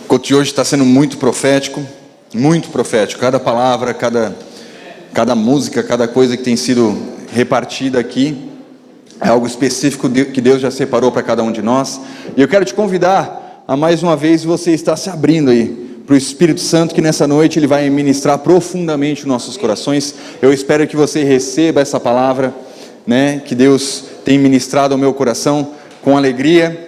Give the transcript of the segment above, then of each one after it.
culto de hoje está sendo muito profético. Cada palavra, cada música, cada coisa que tem sido repartida aqui é algo específico que Deus já separou para cada um de nós. E eu quero te convidar a mais uma vez você estar se abrindo aí para o Espírito Santo, que nessa noite Ele vai ministrar profundamente os nossos corações. Eu espero que você receba essa palavra, né, que Deus tem ministrado ao meu coração com alegria,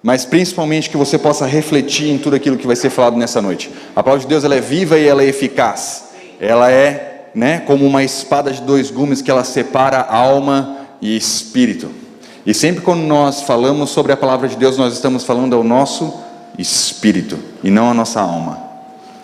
mas principalmente que você possa refletir em tudo aquilo que vai ser falado nessa noite. A palavra de Deus, ela é viva e ela é eficaz. Ela é, né, como uma espada de dois gumes que ela separa alma e espírito. E sempre quando nós falamos sobre a palavra de Deus, nós estamos falando ao nosso espírito e não à nossa alma.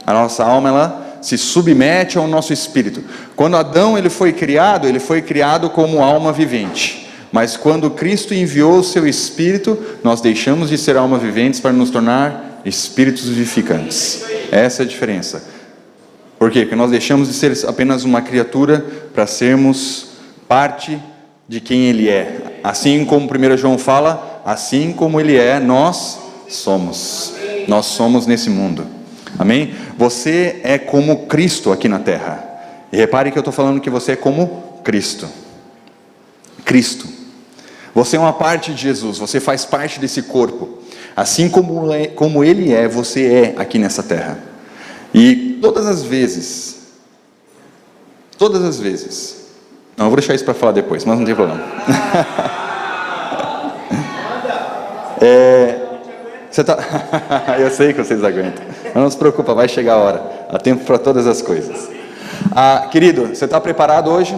A nossa alma, ela se submete ao nosso espírito. Quando Adão ele foi criado como alma vivente. Mas quando Cristo enviou o seu Espírito, nós deixamos de ser almas viventes para nos tornar espíritos vivificantes. Essa é a diferença. Por quê? Porque nós deixamos de ser apenas uma criatura para sermos parte de quem Ele é. Assim como 1 João fala, assim como Ele é, nós somos. Nós somos nesse mundo. Amém? Você é como Cristo aqui na terra. E repare que eu estou falando que você é como Cristo. Cristo. Você é uma parte de Jesus, você faz parte desse corpo. Assim como Ele é, você é aqui nessa terra. E todas as vezes, não, eu vou deixar isso para falar depois, mas não tem problema. Você tá... Eu sei que vocês aguentam, mas não se preocupa, vai chegar a hora. Há tempo para todas as coisas. Querido, você está preparado hoje?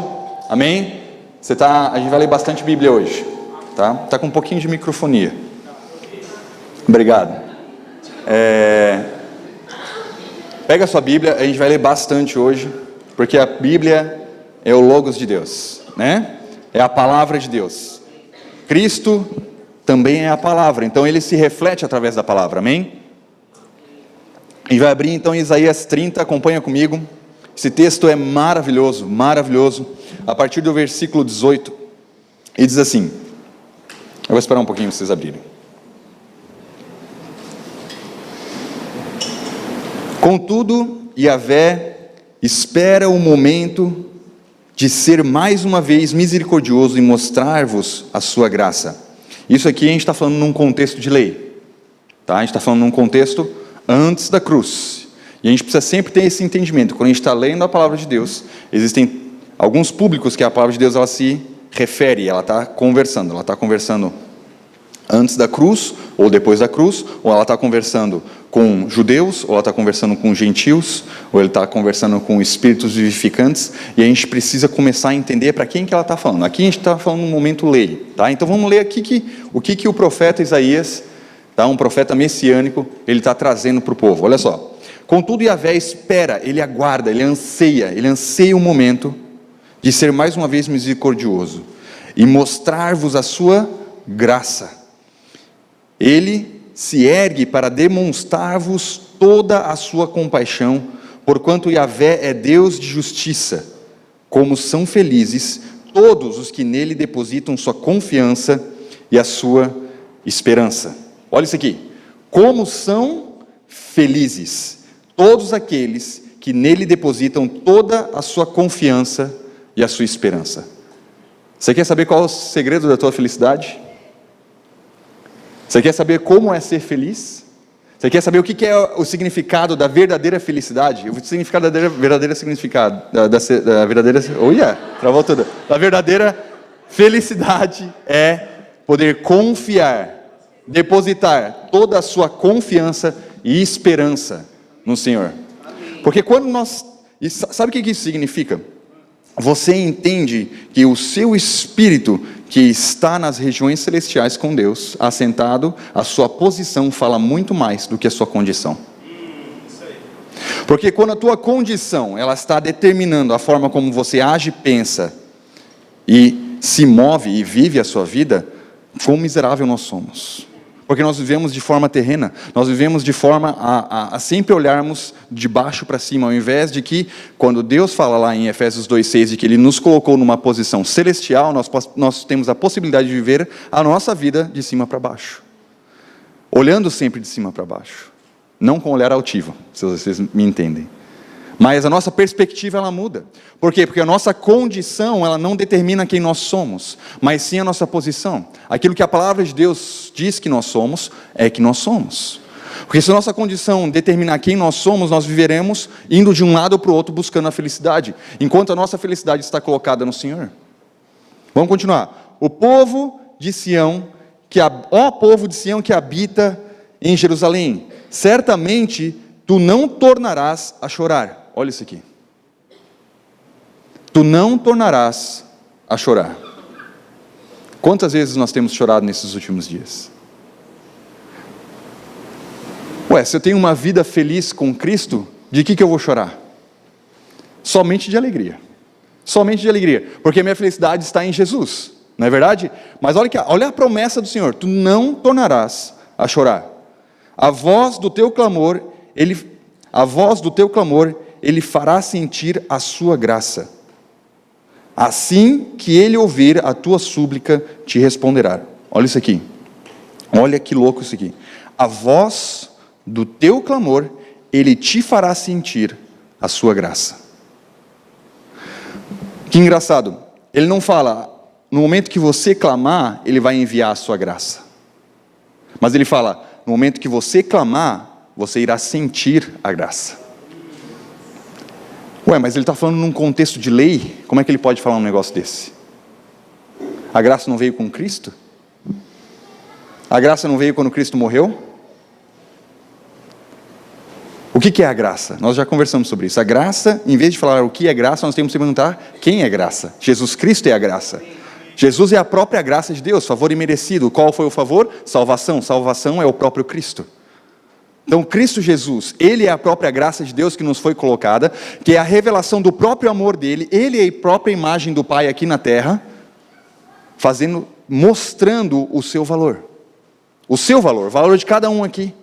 Amém? A gente vai ler bastante Bíblia hoje. Tá com um pouquinho de microfonia. Obrigado. Pega a sua Bíblia, a gente vai ler bastante hoje, porque a Bíblia é o Logos de Deus, né? É a palavra de Deus. Cristo também é a palavra, então Ele se reflete através da palavra, amém? A gente vai abrir então Isaías 30, acompanha comigo. Esse texto é maravilhoso, maravilhoso. A partir do versículo 18, ele diz assim... Eu vou esperar um pouquinho para vocês abrirem. Contudo, Yahvé espera o momento de ser mais uma vez misericordioso e mostrar-vos a sua graça. Isso aqui a gente está falando num contexto de lei. Tá? A gente está falando num contexto antes da cruz. E a gente precisa sempre ter esse entendimento. Quando a gente está lendo a palavra de Deus, existem alguns públicos que a palavra de Deus ela se refere, ela está conversando antes da cruz, ou depois da cruz, ou ela está conversando com judeus, ou ela está conversando com gentios, ou ele está conversando com espíritos vivificantes, e a gente precisa começar a entender para quem que ela está falando. Aqui a gente está falando no momento lei, tá? Então vamos ler aqui o que o profeta Isaías, tá? Um profeta messiânico, ele está trazendo para o povo. Olha só. Contudo, Yahvé espera, ele aguarda, ele anseia o momento de ser mais uma vez misericordioso e mostrar-vos a sua graça. Ele se ergue para demonstrar-vos toda a sua compaixão, porquanto Yahvé é Deus de justiça. Como são felizes todos os que nele depositam sua confiança e a sua esperança. Olha isso aqui. Como são felizes todos aqueles que nele depositam toda a sua confiança e a sua esperança. Você quer saber qual é o segredo da tua felicidade? Você quer saber como é ser feliz? Você quer saber o que é o significado da verdadeira felicidade? O significado da verdadeira significado, da verdadeira... Travou tudo. Da verdadeira felicidade é poder confiar, depositar toda a sua confiança e esperança no Senhor. Porque quando nós... Sabe o que isso significa? Você entende que o seu espírito que está nas regiões celestiais com Deus, assentado, a sua posição fala muito mais do que a sua condição. Porque quando a tua condição, ela está determinando a forma como você age, pensa e se move e vive a sua vida, quão miserável nós somos. Porque nós vivemos de forma terrena, nós vivemos de forma a sempre olharmos de baixo para cima, ao invés de que, quando Deus fala lá em Efésios 2,6, de que Ele nos colocou numa posição celestial, nós temos a possibilidade de viver a nossa vida de cima para baixo, olhando sempre de cima para baixo. Não com olhar altivo, se vocês me entendem. Mas a nossa perspectiva, ela muda. Por quê? Porque a nossa condição, ela não determina quem nós somos, mas sim a nossa posição. Aquilo que a palavra de Deus diz que nós somos, é que nós somos. Porque se a nossa condição determinar quem nós somos, nós viveremos indo de um lado para o outro buscando a felicidade, enquanto a nossa felicidade está colocada no Senhor. Vamos continuar. O povo de Sião, ó povo de Sião que habita em Jerusalém, certamente tu não tornarás a chorar. Olha isso aqui. Tu não tornarás a chorar. Quantas vezes nós temos chorado nesses últimos dias? Se eu tenho uma vida feliz com Cristo, de que eu vou chorar? Somente de alegria. Somente de alegria. Porque a minha felicidade está em Jesus. Não é verdade? Mas olha aqui, olha a promessa do Senhor. Tu não tornarás a chorar. A voz do teu clamor, Ele fará sentir a sua graça. Assim que Ele ouvir a tua súplica, te responderá. Olha isso aqui. Olha que louco isso aqui. A voz do teu clamor, Ele te fará sentir a sua graça. Que engraçado. Ele não fala, no momento que você clamar, Ele vai enviar a sua graça. Mas Ele fala, no momento que você clamar, você irá sentir a graça. Mas Ele está falando num contexto de lei? Como é que Ele pode falar um negócio desse? A graça não veio com Cristo? A graça não veio quando Cristo morreu? O que é a graça? Nós já conversamos sobre isso. A graça, em vez de falar o que é graça, nós temos que perguntar quem é graça. Jesus Cristo é a graça. Jesus é a própria graça de Deus, favor imerecido. Qual foi o favor? Salvação. Salvação é o próprio Cristo. Então, Cristo Jesus, Ele é a própria graça de Deus que nos foi colocada, que é a revelação do próprio amor dEle. Ele é a própria imagem do Pai aqui na terra, mostrando o seu valor. O seu valor, o valor de cada um aqui.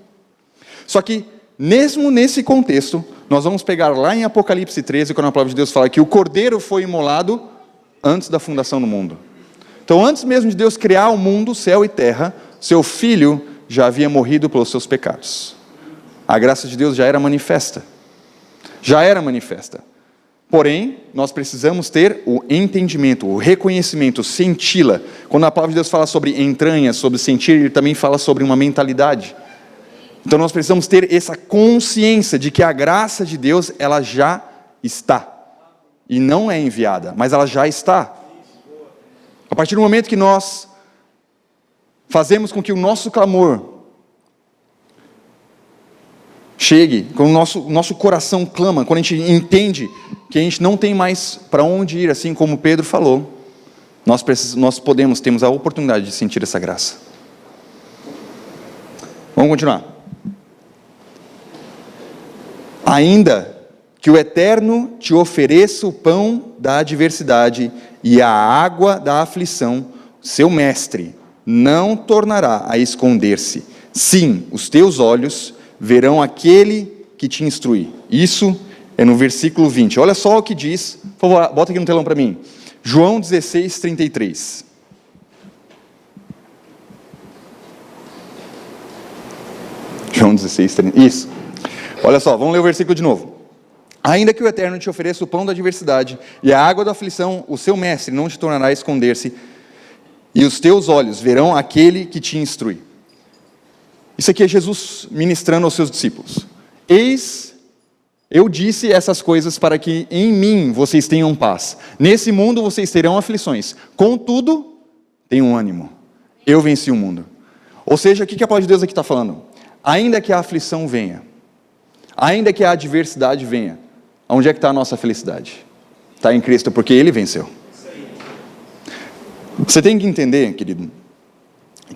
Só que, mesmo nesse contexto, nós vamos pegar lá em Apocalipse 13, quando a palavra de Deus fala que o Cordeiro foi imolado antes da fundação do mundo. Então, antes mesmo de Deus criar o mundo, céu e terra, seu Filho já havia morrido pelos seus pecados. A graça de Deus já era manifesta. Já era manifesta. Porém, nós precisamos ter o entendimento, o reconhecimento, senti-la. Quando a palavra de Deus fala sobre entranhas, sobre sentir, ele também fala sobre uma mentalidade. Então nós precisamos ter essa consciência de que a graça de Deus, ela já está. E não é enviada, mas ela já está. A partir do momento que nós fazemos com que o nosso clamor chegue, quando o nosso coração clama, quando a gente entende que a gente não tem mais para onde ir, assim como Pedro falou, nós temos a oportunidade de sentir essa graça. Vamos continuar. Ainda que o Eterno te ofereça o pão da adversidade e a água da aflição, seu mestre não tornará a esconder-se. Sim, os teus olhos verão aquele que te instrui. Isso é no versículo 20. Olha só o que diz. Por favor, bota aqui no telão para mim. João 16, 33. João 16, 33. Isso. Olha só, vamos ler o versículo de novo. Ainda que o Eterno te ofereça o pão da adversidade e a água da aflição, o seu mestre não te tornará a esconder-se, e os teus olhos verão aquele que te instrui. Isso aqui é Jesus ministrando aos seus discípulos. Eis, eu disse essas coisas para que em mim vocês tenham paz. Nesse mundo vocês terão aflições. Contudo, tenham ânimo. Eu venci o mundo. Ou seja, o que a palavra de Deus aqui está falando? Ainda que a aflição venha, ainda que a adversidade venha, onde é que está a nossa felicidade? Está em Cristo, porque Ele venceu. Você tem que entender, querido,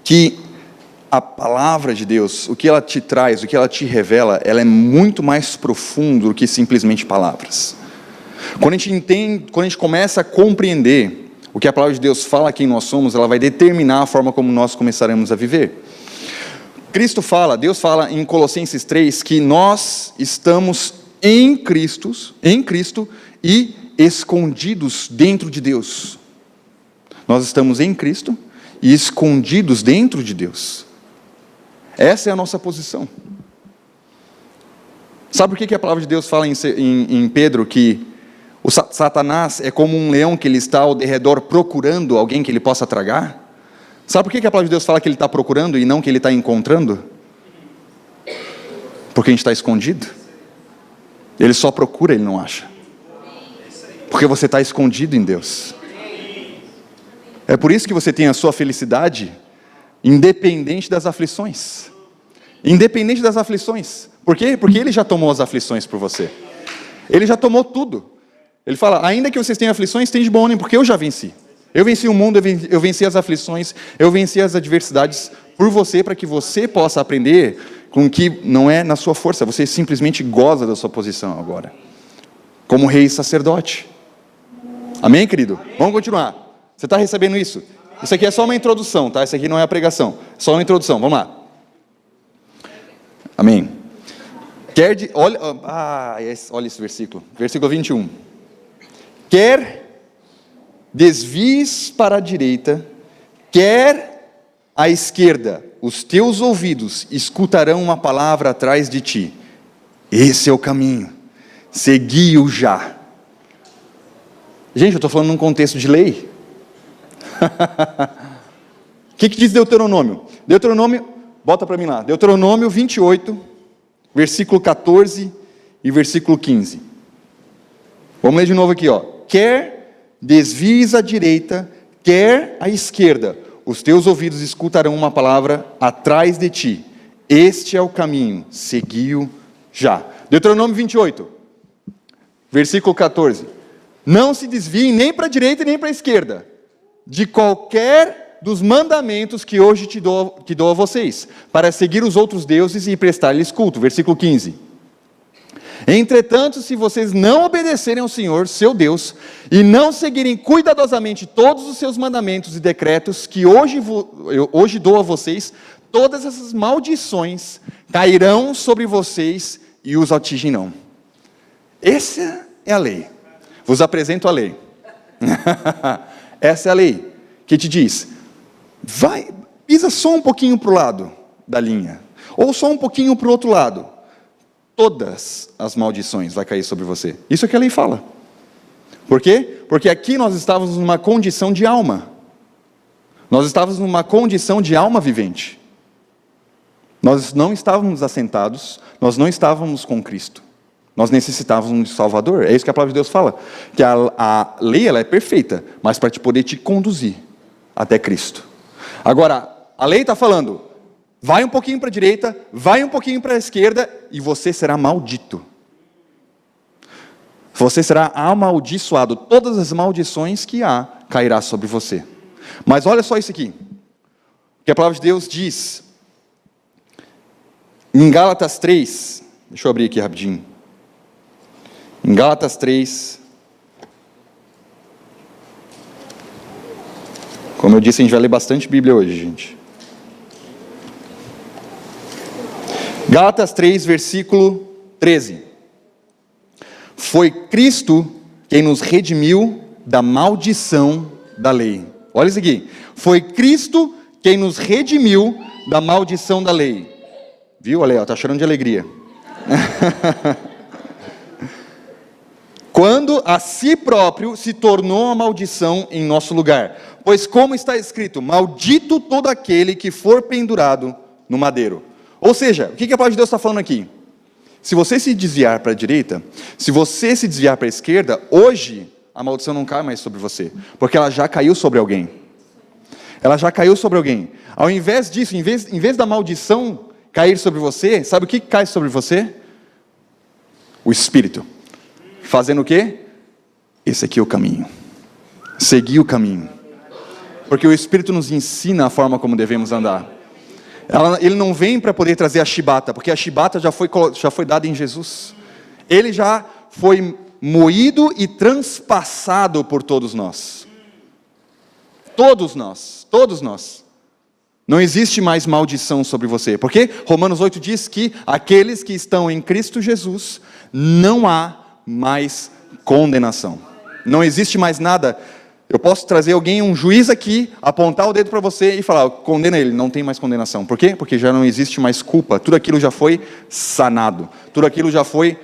que a palavra de Deus, o que ela te traz, o que ela te revela, ela é muito mais profundo do que simplesmente palavras. Quando a gente entende, quando a gente começa a compreender o que a palavra de Deus fala quem nós somos, ela vai determinar a forma como nós começaremos a viver. Cristo fala, Deus fala em Colossenses 3, que nós estamos em Cristo e escondidos dentro de Deus. Nós estamos em Cristo e escondidos dentro de Deus. Essa é a nossa posição. Sabe por que a palavra de Deus fala em Pedro que o Satanás é como um leão que ele está ao derredor procurando alguém que ele possa tragar? Sabe por que a palavra de Deus fala que ele está procurando e não que ele está encontrando? Porque a gente está escondido. Ele só procura, ele não acha. Porque você está escondido em Deus. É por isso que você tem a sua felicidade independente das aflições. Independente das aflições. Por quê? Porque Ele já tomou as aflições por você. Ele já tomou tudo. Ele fala, ainda que vocês tenham aflições, tem de bom ânimo, porque eu já venci. Eu venci o mundo, eu venci as aflições, eu venci as adversidades por você, para que você possa aprender com que não é na sua força, você simplesmente goza da sua posição agora. Como rei e sacerdote. Amém, querido? Vamos continuar. Você está recebendo isso? Isso aqui é só uma introdução, tá? Isso aqui não é a pregação. Só uma introdução, vamos lá. Amém. Olha esse versículo. Versículo 21. Quer desvies para a direita, quer à esquerda, os teus ouvidos escutarão uma palavra atrás de ti. Esse é o caminho. Segui-o já. Gente, eu estou falando num contexto de lei. O que diz Deuteronômio? Deuteronômio, bota para mim lá. Deuteronômio 28, versículo 14 e versículo 15. Vamos ler de novo aqui, ó. Quer desvies à direita, quer à esquerda, os teus ouvidos escutarão uma palavra atrás de ti. Este é o caminho, segui-o já. Deuteronômio 28, versículo 14. Não se desviem nem para a direita nem para a esquerda de qualquer dos mandamentos que hoje te dou a vocês, para seguir os outros deuses e prestar-lhes culto. Versículo 15. Entretanto, se vocês não obedecerem ao Senhor, seu Deus, e não seguirem cuidadosamente todos os seus mandamentos e decretos que hoje dou a vocês, todas essas maldições cairão sobre vocês e os atingirão. Essa é a lei. Vos apresento a lei. Essa é a lei que te diz, pisa só um pouquinho para o lado da linha, ou só um pouquinho para o outro lado, todas as maldições vão cair sobre você. Isso é que a lei fala. Por quê? Porque aqui nós estávamos numa condição de alma, nós estávamos numa condição de alma vivente, nós não estávamos assentados, nós não estávamos com Cristo. Nós necessitávamos de Salvador. É isso que a palavra de Deus fala. Que a lei ela é perfeita, mas para poder te conduzir até Cristo. Agora, a lei está falando, vai um pouquinho para a direita, vai um pouquinho para a esquerda, e você será maldito. Você será amaldiçoado. Todas as maldições que há, cairá sobre você. Mas olha só isso aqui. O que a palavra de Deus diz. Em Gálatas 3, deixa eu abrir aqui rapidinho. Em Gálatas 3, como eu disse, a gente vai ler bastante Bíblia hoje, gente. Gálatas 3, versículo 13. Foi Cristo quem nos redimiu da maldição da lei. Olha isso aqui. Foi Cristo quem nos redimiu da maldição da lei. Viu? Olha aí, está chorando de alegria. Quando a si próprio se tornou a maldição em nosso lugar. Pois como está escrito, maldito todo aquele que for pendurado no madeiro. Ou seja, o que a palavra de Deus está falando aqui? Se você se desviar para a direita, se você se desviar para a esquerda, hoje a maldição não cai mais sobre você, porque ela já caiu sobre alguém. Ela já caiu sobre alguém. Ao invés disso, em vez da maldição cair sobre você, sabe o que cai sobre você? O Espírito. Fazendo o quê? Esse aqui é o caminho. Seguir o caminho. Porque o Espírito nos ensina a forma como devemos andar. Ele não vem para poder trazer a chibata, porque a chibata já foi dada em Jesus. Ele já foi moído e transpassado por todos nós. Todos nós, todos nós. Não existe mais maldição sobre você. Porque Romanos 8 diz que aqueles que estão em Cristo Jesus, não há mais condenação. Não existe mais nada Eu posso trazer alguém, um juiz aqui, apontar o dedo para você e falar, condena ele, não tem mais condenação. Por quê? Porque já não existe mais culpa, tudo aquilo já foi sanado, tudo aquilo já foi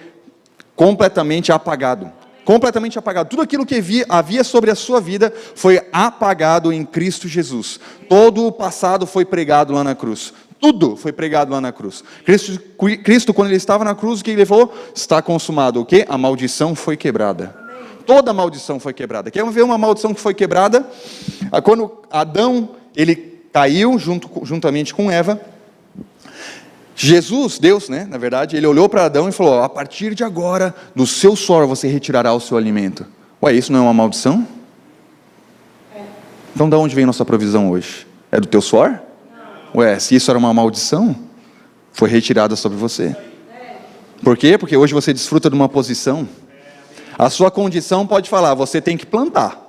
completamente apagado. Completamente apagado. Tudo aquilo que havia sobre a sua vida foi apagado em Cristo Jesus. Todo o passado foi pregado lá na cruz. Tudo foi pregado lá na cruz. Cristo, quando ele estava na cruz, o que ele falou? Está consumado. O quê? A maldição foi quebrada. Toda a maldição foi quebrada. Quer ver uma maldição que foi quebrada? Quando Adão, ele caiu juntamente com Eva, Jesus, Deus, né, na verdade, ele olhou para Adão e falou, a partir de agora, do seu suor você retirará o seu alimento. Ué, isso não é uma maldição? Então de onde vem nossa provisão hoje? É do teu suor? Ué, se isso era uma maldição, foi retirada sobre você. Por quê? Porque hoje você desfruta de uma posição. A sua condição pode falar, você tem que plantar.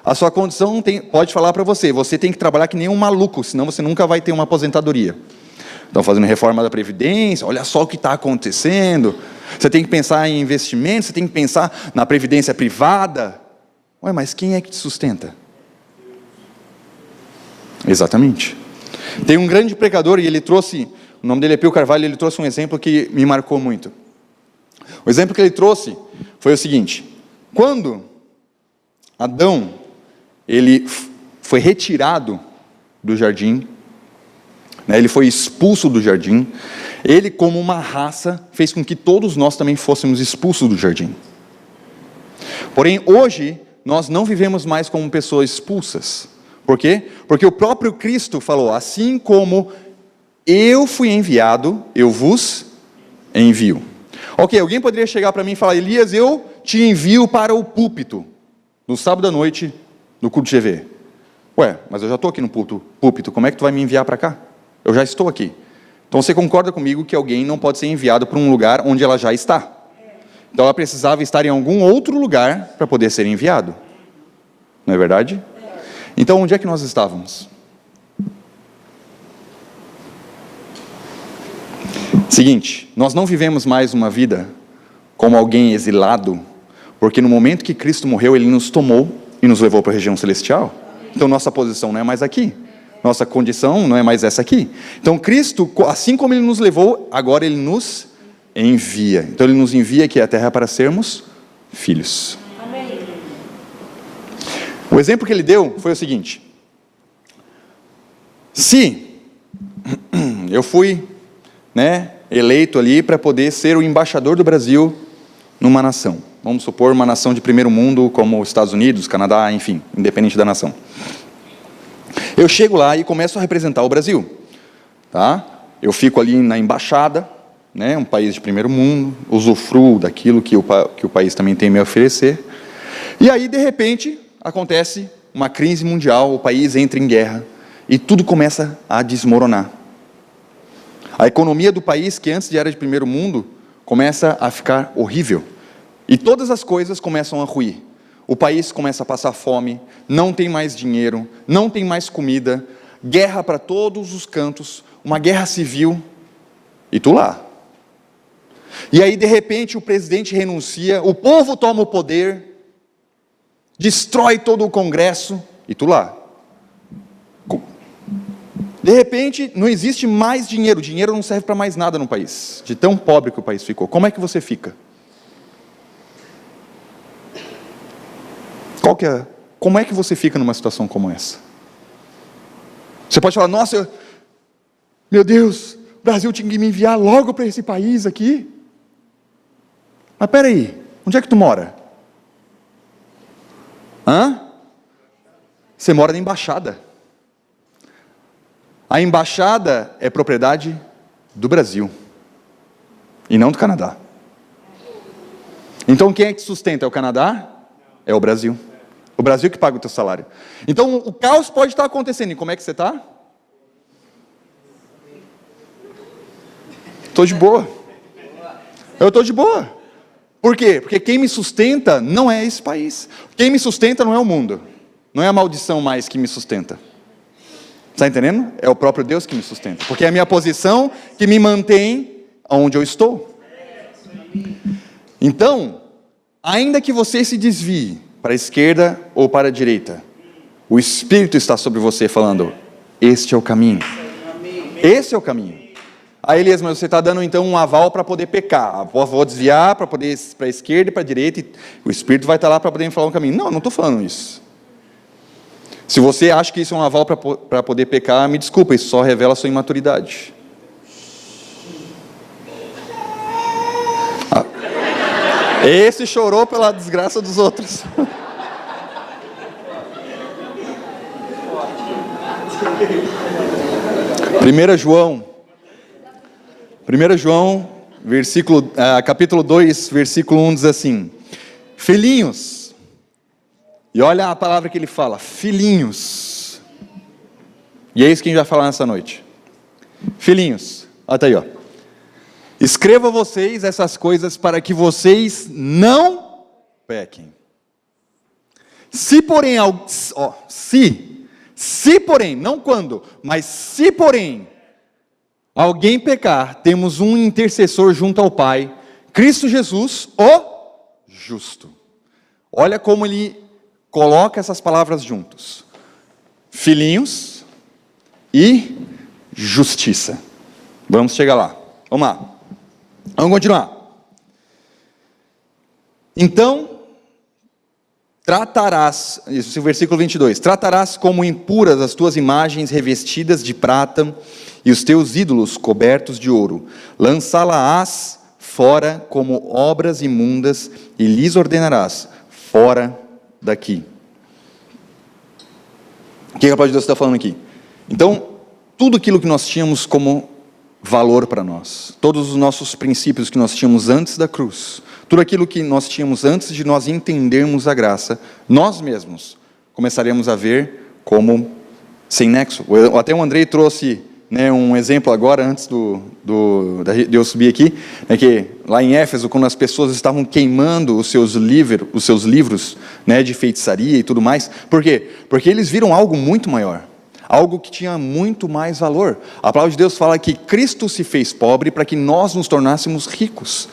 A sua condição pode falar para você, você tem que trabalhar que nem um maluco, senão você nunca vai ter uma aposentadoria. Estão fazendo reforma da Previdência, olha só o que está acontecendo. Você tem que pensar em investimentos, você tem que pensar na previdência privada. Ué, mas quem é que te sustenta? Exatamente. Tem um grande pregador e ele trouxe, o nome dele é Pio Carvalho, ele trouxe um exemplo que me marcou muito. O exemplo que ele trouxe foi o seguinte, quando Adão, ele foi retirado do jardim, né, ele foi expulso do jardim, ele como uma raça fez com que todos nós também fôssemos expulsos do jardim. Porém, hoje, nós não vivemos mais como pessoas expulsas. Por quê? Porque o próprio Cristo falou, assim como eu fui enviado, eu vos envio. Ok, alguém poderia chegar para mim e falar, Elias, eu te envio para o púlpito, no sábado à noite, no culto de GV. Ué, mas eu já estou aqui no púlpito, como é que tu vai me enviar para cá? Eu já estou aqui. Então você concorda comigo que alguém não pode ser enviado para um lugar onde ela já está? Então ela precisava estar em algum outro lugar para poder ser enviado. Não é verdade? Então onde é que nós estávamos? Seguinte, nós não vivemos mais uma vida como alguém exilado, porque no momento que Cristo morreu, Ele nos tomou e nos levou para a região celestial. Então nossa posição não é mais aqui. Nossa condição não é mais essa aqui. Então Cristo, assim como Ele nos levou, agora Ele nos envia. Então Ele nos envia aqui à terra para sermos filhos. Amém. O exemplo que Ele deu foi o seguinte. Se eu fui, eleito ali para poder ser o embaixador do Brasil numa nação. Vamos supor uma nação de primeiro mundo, como os Estados Unidos, Canadá, enfim, independente da nação. Eu chego lá e começo a representar o Brasil, tá? Eu fico ali na embaixada, um país de primeiro mundo, usufruo daquilo que o país também tem a me oferecer, e aí de repente acontece uma crise mundial, o país entra em guerra, e tudo começa a desmoronar. A economia do país, que antes era de primeiro mundo, começa a ficar horrível, e todas as coisas começam a ruir. O país começa a passar fome, não tem mais dinheiro, não tem mais comida, guerra para todos os cantos, uma guerra civil, e tu lá. E aí, de repente, o presidente renuncia, o povo toma o poder, destrói todo o Congresso, e tu lá. De repente, não existe mais dinheiro, dinheiro não serve para mais nada no país, de tão pobre que o país ficou. Como é que você fica? Como é que você fica numa situação como essa? Você pode falar, nossa, meu Deus, o Brasil tinha que me enviar logo para esse país aqui. Mas peraí, onde é que tu mora? Você mora na embaixada. A embaixada é propriedade do Brasil, e não do Canadá. Então quem é que sustenta? É o Canadá? É o Brasil. O Brasil que paga o teu salário. Então o caos pode estar acontecendo. E como é que você está? Estou de boa. Eu estou de boa. Por quê? Porque quem me sustenta não é esse país. Quem me sustenta não é o mundo. Não é a maldição mais que me sustenta. Está entendendo? É o próprio Deus que me sustenta. Porque é a minha posição que me mantém onde eu estou. Então, ainda que você se desvie, para a esquerda ou para a direita. O Espírito está sobre você falando, este é o caminho. Esse é o caminho. Aí, Elias, mas você está dando então um aval para poder pecar. Vou desviar para poder ir para a esquerda e para a direita. E o Espírito vai estar lá para poder me falar um caminho. Não, não estou falando isso. Se você acha que isso é um aval para poder pecar, me desculpa, isso só revela a sua imaturidade. Esse chorou pela desgraça dos outros. 1 João, capítulo 2, versículo 1 diz assim: filhinhos, e olha a palavra que ele fala, filhinhos, e é isso que a gente vai falar nessa noite. Filhinhos, olha tá aí, ó. Escreva a vocês essas coisas para que vocês não pequem. Se porém, não quando, mas se porém alguém pecar, temos um intercessor junto ao Pai, Cristo Jesus, o justo. Olha como ele coloca essas palavras juntos. Filhinhos e justiça. Vamos chegar lá. Vamos lá. Vamos continuar. Então, esse é o versículo 22, tratarás como impuras as tuas imagens revestidas de prata e os teus ídolos cobertos de ouro. Lançá-las fora como obras imundas e lhes ordenarás, fora daqui. O que a palavra de Deus está falando aqui? Então, tudo aquilo que nós tínhamos como valor para nós, todos os nossos princípios que nós tínhamos antes da cruz, tudo aquilo que nós tínhamos antes de nós entendermos a graça, nós mesmos começaremos a ver como sem nexo. Até o Andrei trouxe um exemplo agora, antes de eu subir aqui, que lá em Éfeso, quando as pessoas estavam queimando os seus livros de feitiçaria e tudo mais. Por quê? Porque eles viram algo muito maior, algo que tinha muito mais valor. A palavra de Deus fala que Cristo se fez pobre para que nós nos tornássemos ricos.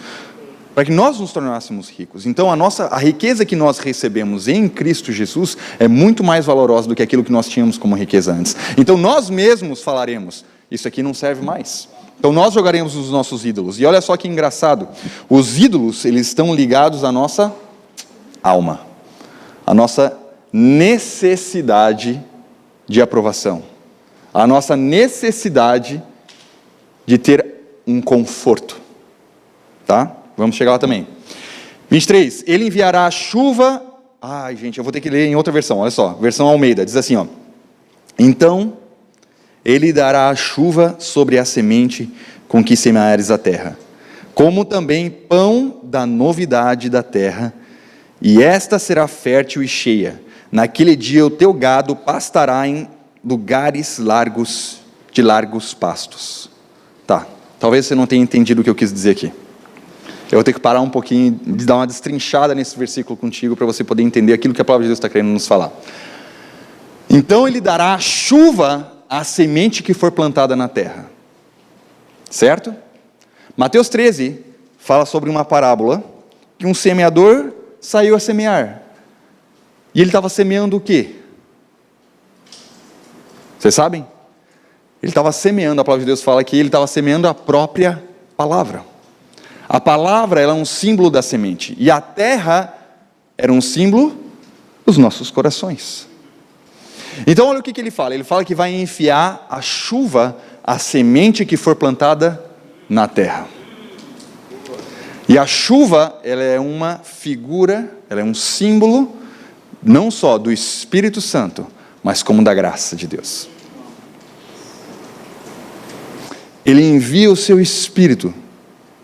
Então a riqueza que nós recebemos em Cristo Jesus é muito mais valorosa do que aquilo que nós tínhamos como riqueza antes. Então nós mesmos falaremos, isso aqui não serve mais. Então nós jogaremos os nossos ídolos. E olha só que engraçado, os ídolos, eles estão ligados à nossa alma, à nossa necessidade de aprovação, à nossa necessidade de ter um conforto, tá? Vamos chegar lá também. 23, ele enviará a chuva. Ai, gente, eu vou ter que ler em outra versão, olha só, versão Almeida, diz assim, ó. Então, ele dará a chuva sobre a semente com que semeares a terra, como também pão da novidade da terra, e esta será fértil e cheia. Naquele dia o teu gado pastará em lugares largos pastos. Tá, talvez você não tenha entendido o que eu quis dizer aqui. Eu vou ter que parar um pouquinho, de dar uma destrinchada nesse versículo contigo, para você poder entender aquilo que a palavra de Deus está querendo nos falar. Então ele dará a chuva à semente que for plantada na terra. Certo? Mateus 13 fala sobre uma parábola, que um semeador saiu a semear. E ele estava semeando o quê? Vocês sabem? Ele estava semeando, a palavra de Deus fala que ele estava semeando a própria palavra. A palavra ela é um símbolo da semente, e a terra era um símbolo dos nossos corações. Então olha o que ele fala, ele fala que vai enfiar a chuva, a semente que for plantada na terra. E a chuva, ela é uma figura, ela é um símbolo, não só do Espírito Santo, mas como da graça de Deus. Ele envia o seu Espírito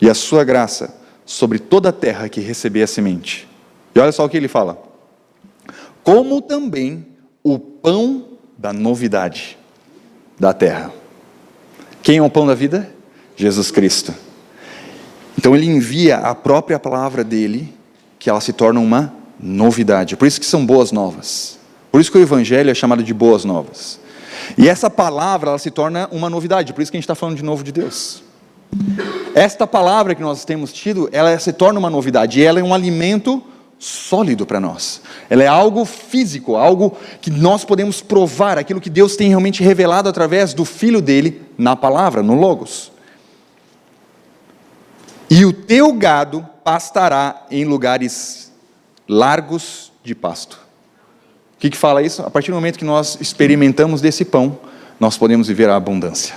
e a sua graça sobre toda a terra que receber a semente. E olha só o que ele fala. Como também o pão da novidade da terra. Quem é o pão da vida? Jesus Cristo. Então ele envia a própria palavra dele, que ela se torna uma novidade. Por isso que são boas novas. Por isso que o Evangelho é chamado de boas novas. E essa palavra, ela se torna uma novidade. Por isso que a gente está falando de novo de Deus. Esta palavra que nós temos tido, ela se torna uma novidade. E ela é um alimento sólido para nós. Ela é algo físico, algo que nós podemos provar, aquilo que Deus tem realmente revelado através do Filho dele na palavra, no Logos. E o teu gado pastará em lugares largos de pasto. O que fala isso? A partir do momento que nós experimentamos desse pão, nós podemos viver a abundância.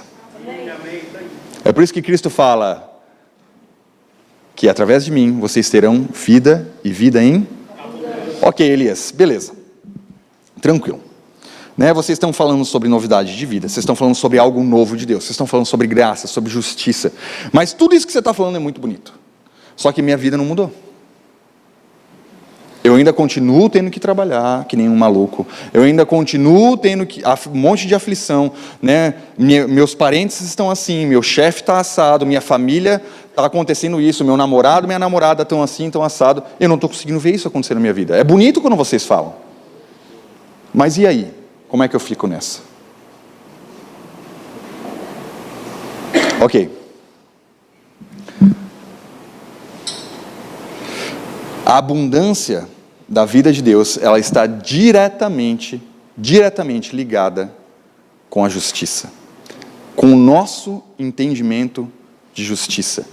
É por isso que Cristo fala que através de mim vocês terão vida e vida em... Ok, Elias, beleza. Tranquilo. Né? Vocês estão falando sobre novidade de vida, vocês estão falando sobre algo novo de Deus, vocês estão falando sobre graça, sobre justiça. Mas tudo isso que você está falando é muito bonito. Só que minha vida não mudou. Eu ainda continuo tendo que trabalhar que nem um maluco. Eu ainda continuo tendo um monte de aflição, né? Meus parentes estão assim, meu chefe está assado, minha família está acontecendo isso, meu namorado, minha namorada estão assim, estão assado. Eu não estou conseguindo ver isso acontecer na minha vida. É bonito quando vocês falam. Mas e aí? Como é que eu fico nessa? Ok. A abundância da vida de Deus, ela está diretamente ligada com a justiça, com o nosso entendimento de justiça.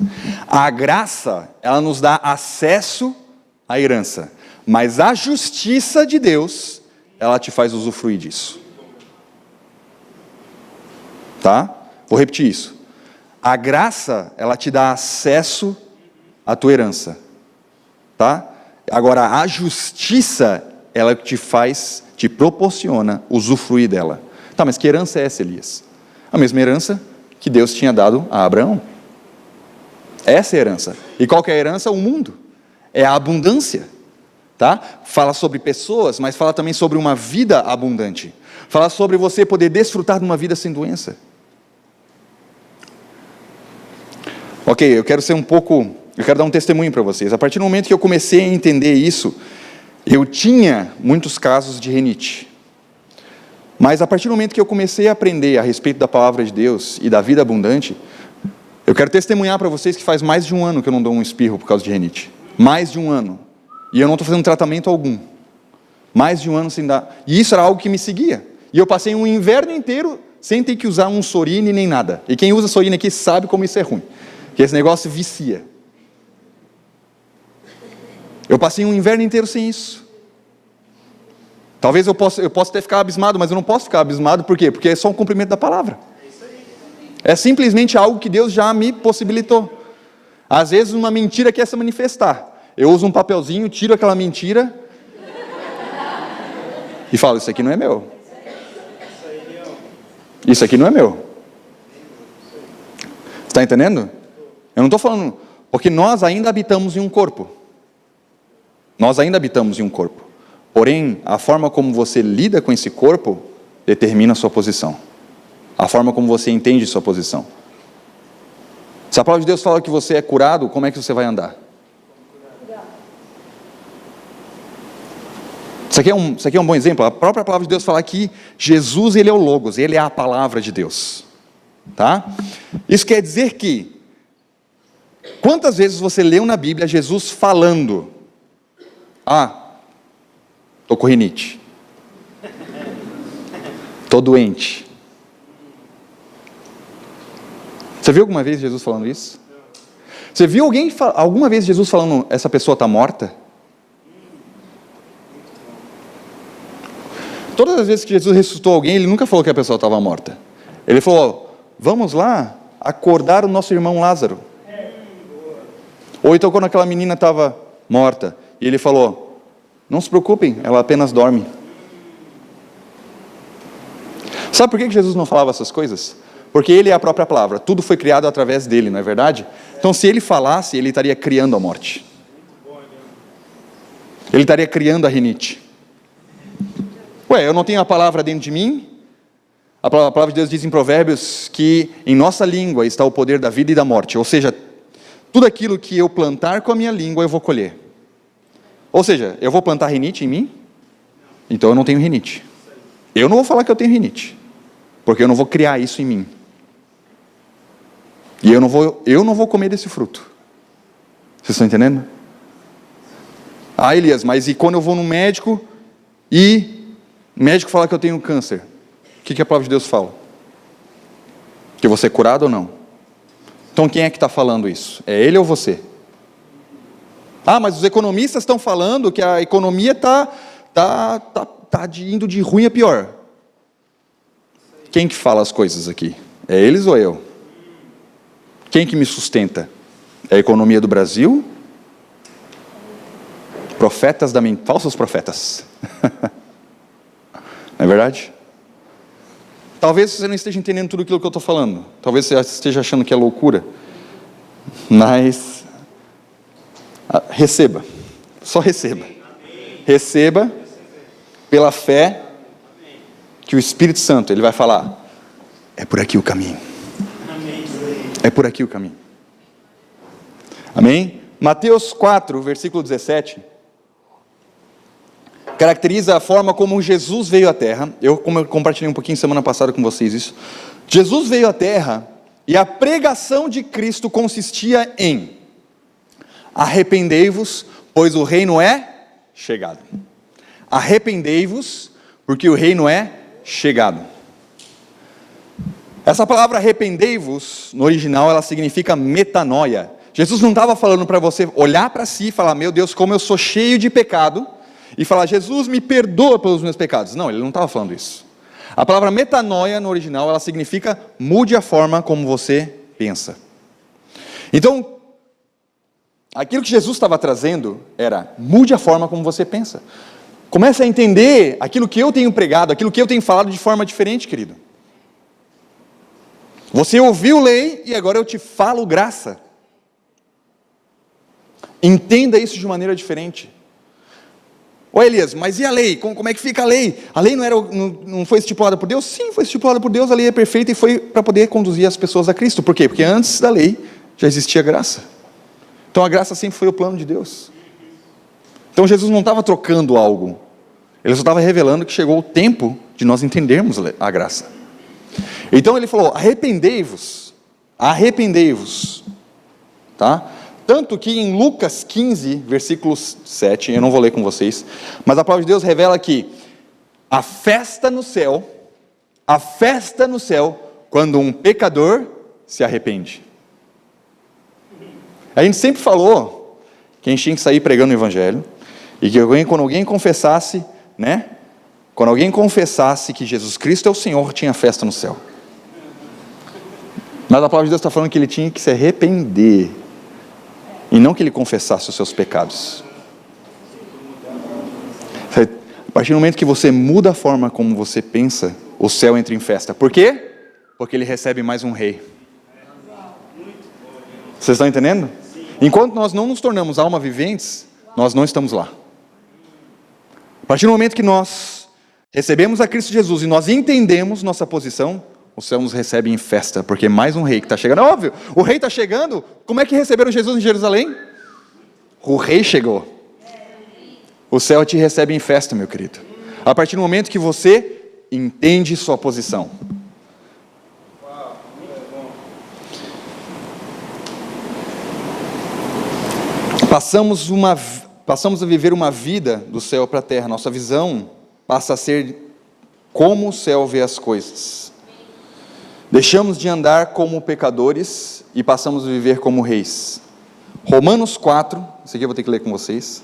A graça, ela nos dá acesso à herança, mas a justiça de Deus, ela te faz usufruir disso. Tá? Vou repetir isso. A graça, ela te dá acesso à tua herança. Tá? Agora, a justiça, ela te proporciona usufruir dela. Tá, mas que herança é essa, Elias? A mesma herança que Deus tinha dado a Abraão. Essa é a herança. E qual que é a herança? O mundo. É a abundância. Tá? Fala sobre pessoas, mas fala também sobre uma vida abundante. Fala sobre você poder desfrutar de uma vida sem doença. Ok, eu quero dar um testemunho para vocês. A partir do momento que eu comecei a entender isso, eu tinha muitos casos de rinite. Mas a partir do momento que eu comecei a aprender a respeito da palavra de Deus e da vida abundante, eu quero testemunhar para vocês que faz mais de um ano que eu não dou um espirro por causa de rinite. Mais de um ano. E eu não estou fazendo tratamento algum. Mais de um ano sem dar. E isso era algo que me seguia. E eu passei um inverno inteiro sem ter que usar um Sorine nem nada. E quem usa Sorine aqui sabe como isso é ruim. Que esse negócio vicia. Eu passei um inverno inteiro sem isso. Talvez eu possa até ficar abismado, mas eu não posso ficar abismado, por quê? Porque é só um cumprimento da palavra. É simplesmente algo que Deus já me possibilitou. Às vezes uma mentira quer se manifestar. Eu uso um papelzinho, tiro aquela mentira e falo, isso aqui não é meu. Isso aqui não é meu. Está entendendo? Eu não estou falando, porque nós ainda habitamos em um corpo. Nós ainda habitamos em um corpo. Porém, a forma como você lida com esse corpo determina a sua posição. A forma como você entende sua posição. Se a palavra de Deus fala que você é curado, como é que você vai andar? Isso aqui é um bom exemplo. A própria palavra de Deus fala que Jesus, ele é o Logos, ele é a palavra de Deus. Tá? Isso quer dizer que, quantas vezes você leu na Bíblia Jesus falando, estou com rinite, estou doente. Você viu alguma vez Jesus falando isso? Você viu alguma vez Jesus falando, essa pessoa está morta? Todas as vezes que Jesus ressuscitou alguém, ele nunca falou que a pessoa estava morta. Ele falou, vamos lá acordar o nosso irmão Lázaro. Ou então quando aquela menina estava morta, e ele falou, não se preocupem, ela apenas dorme. Sabe por que Jesus não falava essas coisas? Porque ele é a própria palavra, tudo foi criado através dele, não é verdade? Então se ele falasse, ele estaria criando a morte. Ele estaria criando a rinite. Eu não tenho a palavra dentro de mim? A palavra de Deus diz em Provérbios que em nossa língua está o poder da vida e da morte. Ou seja, tudo aquilo que eu plantar com a minha língua eu vou colher. Ou seja, eu vou plantar rinite em mim? Então eu não tenho rinite. Eu não vou falar que eu tenho rinite, porque eu não vou criar isso em mim. E eu não vou comer desse fruto. Vocês estão entendendo? Ah, Elias, mas e quando eu vou no médico e o médico fala que eu tenho câncer? O que a palavra de Deus fala? Que eu vou ser curado ou não? Então quem é que está falando isso? É ele ou você? Ah, mas os economistas estão falando que a economia está indo de ruim a pior. Quem que fala as coisas aqui? É eles ou eu? Quem que me sustenta? É a economia do Brasil? Profetas da mentira, falsos profetas. Não é verdade? Talvez você não esteja entendendo tudo aquilo que eu estou falando. Talvez você esteja achando que é loucura. Mas receba. Só receba. Receba pela fé que o Espírito Santo, ele vai falar, é por aqui o caminho. É por aqui o caminho. Amém? Mateus 4, versículo 17, caracteriza a forma como Jesus veio à terra. Como eu compartilhei um pouquinho semana passada com vocês isso. Jesus veio à terra e a pregação de Cristo consistia em: arrependei-vos, pois o reino é chegado. Arrependei-vos, porque o reino é chegado. Essa palavra arrependei-vos, no original, ela significa metanoia. Jesus não estava falando para você olhar para si e falar, meu Deus, como eu sou cheio de pecado, e falar, Jesus, me perdoa pelos meus pecados. Não, ele não estava falando isso. A palavra metanoia, no original, ela significa mude a forma como você pensa. Então, aquilo que Jesus estava trazendo era, mude a forma como você pensa. Comece a entender aquilo que eu tenho pregado, aquilo que eu tenho falado de forma diferente, querido. Você ouviu lei e agora eu te falo graça. Entenda isso de maneira diferente. Ô Elias, mas e a lei? Como é que fica a lei? A lei não foi estipulada por Deus? Sim, foi estipulada por Deus, a lei é perfeita e foi para poder conduzir as pessoas a Cristo. Por quê? Porque antes da lei já existia graça. Então a graça sempre foi o plano de Deus. Então Jesus não estava trocando algo. Ele só estava revelando que chegou o tempo de nós entendermos a graça. Então ele falou, arrependei-vos. Arrependei-vos. Tá? Tanto que em Lucas 15, versículo 7, eu não vou ler com vocês, mas a palavra de Deus revela que a festa no céu, quando um pecador se arrepende. A gente sempre falou que a gente tinha que sair pregando o evangelho, e que quando alguém confessasse, né? Quando alguém confessasse que Jesus Cristo é o Senhor, tinha festa no céu. Mas a palavra de Deus está falando que ele tinha que se arrepender, e não que ele confessasse os seus pecados. A partir do momento que você muda a forma como você pensa, o céu entra em festa. Por quê? Porque ele recebe mais um rei. Vocês estão entendendo? Enquanto nós não nos tornamos alma viventes, nós não estamos lá. A partir do momento que nós recebemos a Cristo Jesus e nós entendemos nossa posição, o céu nos recebe em festa, porque mais um rei que está chegando. É óbvio, o rei está chegando. Como é que receberam Jesus em Jerusalém? O rei chegou. O céu te recebe em festa, meu querido. A partir do momento que você entende sua posição. Passamos a viver uma vida do céu para a terra. Nossa visão passa a ser como o céu vê as coisas. Deixamos de andar como pecadores e passamos a viver como reis. Romanos 4, isso aqui eu vou ter que ler com vocês.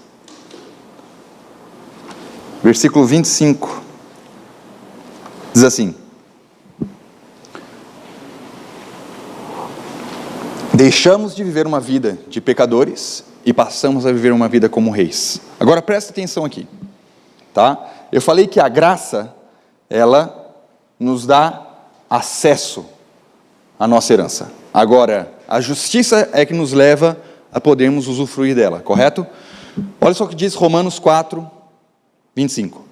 Versículo 25. Diz assim: deixamos de viver uma vida de pecadores e passamos a viver uma vida como reis. Agora presta atenção aqui, tá? Eu falei que a graça, ela nos dá acesso à nossa herança. Agora, a justiça é que nos leva a podermos usufruir dela, correto? Olha só o que diz Romanos 4, 25.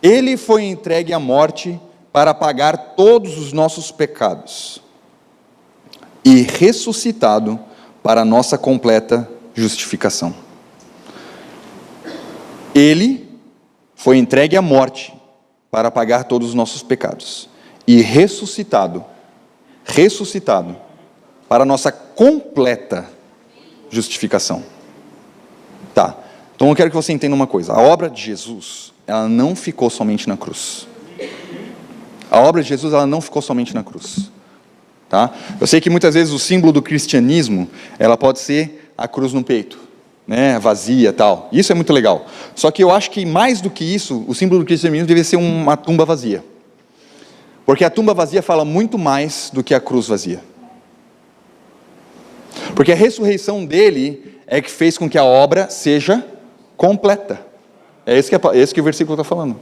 Ele foi entregue à morte para pagar todos os nossos pecados e ressuscitado para a nossa completa justificação. Ele foi entregue à morte para pagar todos os nossos pecados e ressuscitado para a nossa completa justificação. Tá, Então eu quero que você entenda uma coisa. A obra de Jesus, ela não ficou somente na cruz. A obra de Jesus, ela não ficou somente na cruz. Tá? Eu sei que muitas vezes o símbolo do cristianismo, ela pode ser a cruz no peito, né, vazia e tal. Isso é muito legal. Só que eu acho que mais do que isso, o símbolo do cristianismo deve ser uma tumba vazia. Porque a tumba vazia fala muito mais do que a cruz vazia. Porque a ressurreição dele é que fez com que a obra seja completa. É esse que o versículo está falando.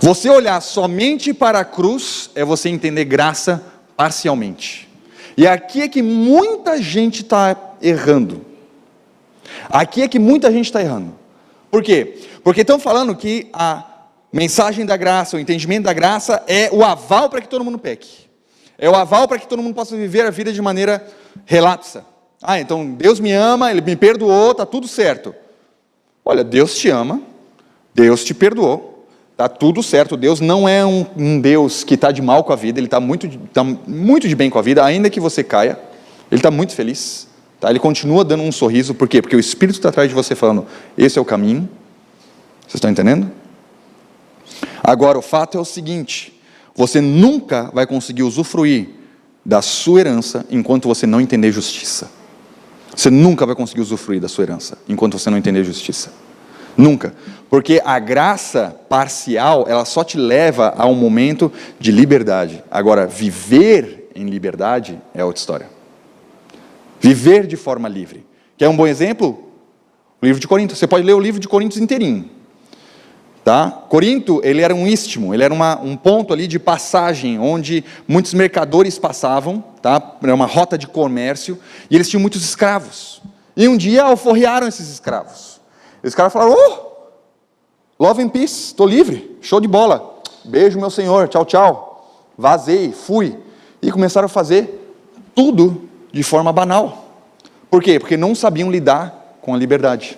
Você olhar somente para a cruz é você entender graça parcialmente. E aqui é que muita gente está errando. Aqui é que muita gente está errando. Por quê? Porque estão falando que a mensagem da graça, o entendimento da graça é o aval para que todo mundo peque. É o aval para que todo mundo possa viver a vida de maneira relapsa. Ah, então Deus me ama, Ele me perdoou, está tudo certo. Olha, Deus te ama, Deus te perdoou. Está tudo certo, Deus não é um Deus que está de mal com a vida, Ele está muito de bem com a vida, ainda que você caia, Ele está muito feliz, tá? Ele continua dando um sorriso, por quê? Porque o Espírito está atrás de você falando, esse é o caminho, vocês estão entendendo? Agora, o fato é o seguinte, você nunca vai conseguir usufruir da sua herança enquanto você não entender justiça. Você nunca vai conseguir usufruir da sua herança enquanto você não entender justiça. Nunca. Porque a graça parcial, ela só te leva a um momento de liberdade. Agora, viver em liberdade é outra história. Viver de forma livre. Quer um bom exemplo? O livro de Corinto. Você pode ler o livro de Corinto inteirinho. Tá? Corinto, ele era um istmo, ele era um ponto ali de passagem, onde muitos mercadores passavam, tá? Era uma rota de comércio, e eles tinham muitos escravos. E um dia alforriaram esses escravos. Os caras falaram, love and peace, estou livre, show de bola, beijo meu senhor, tchau, tchau, vazei, fui, e começaram a fazer tudo de forma banal. Por quê? Porque não sabiam lidar com a liberdade.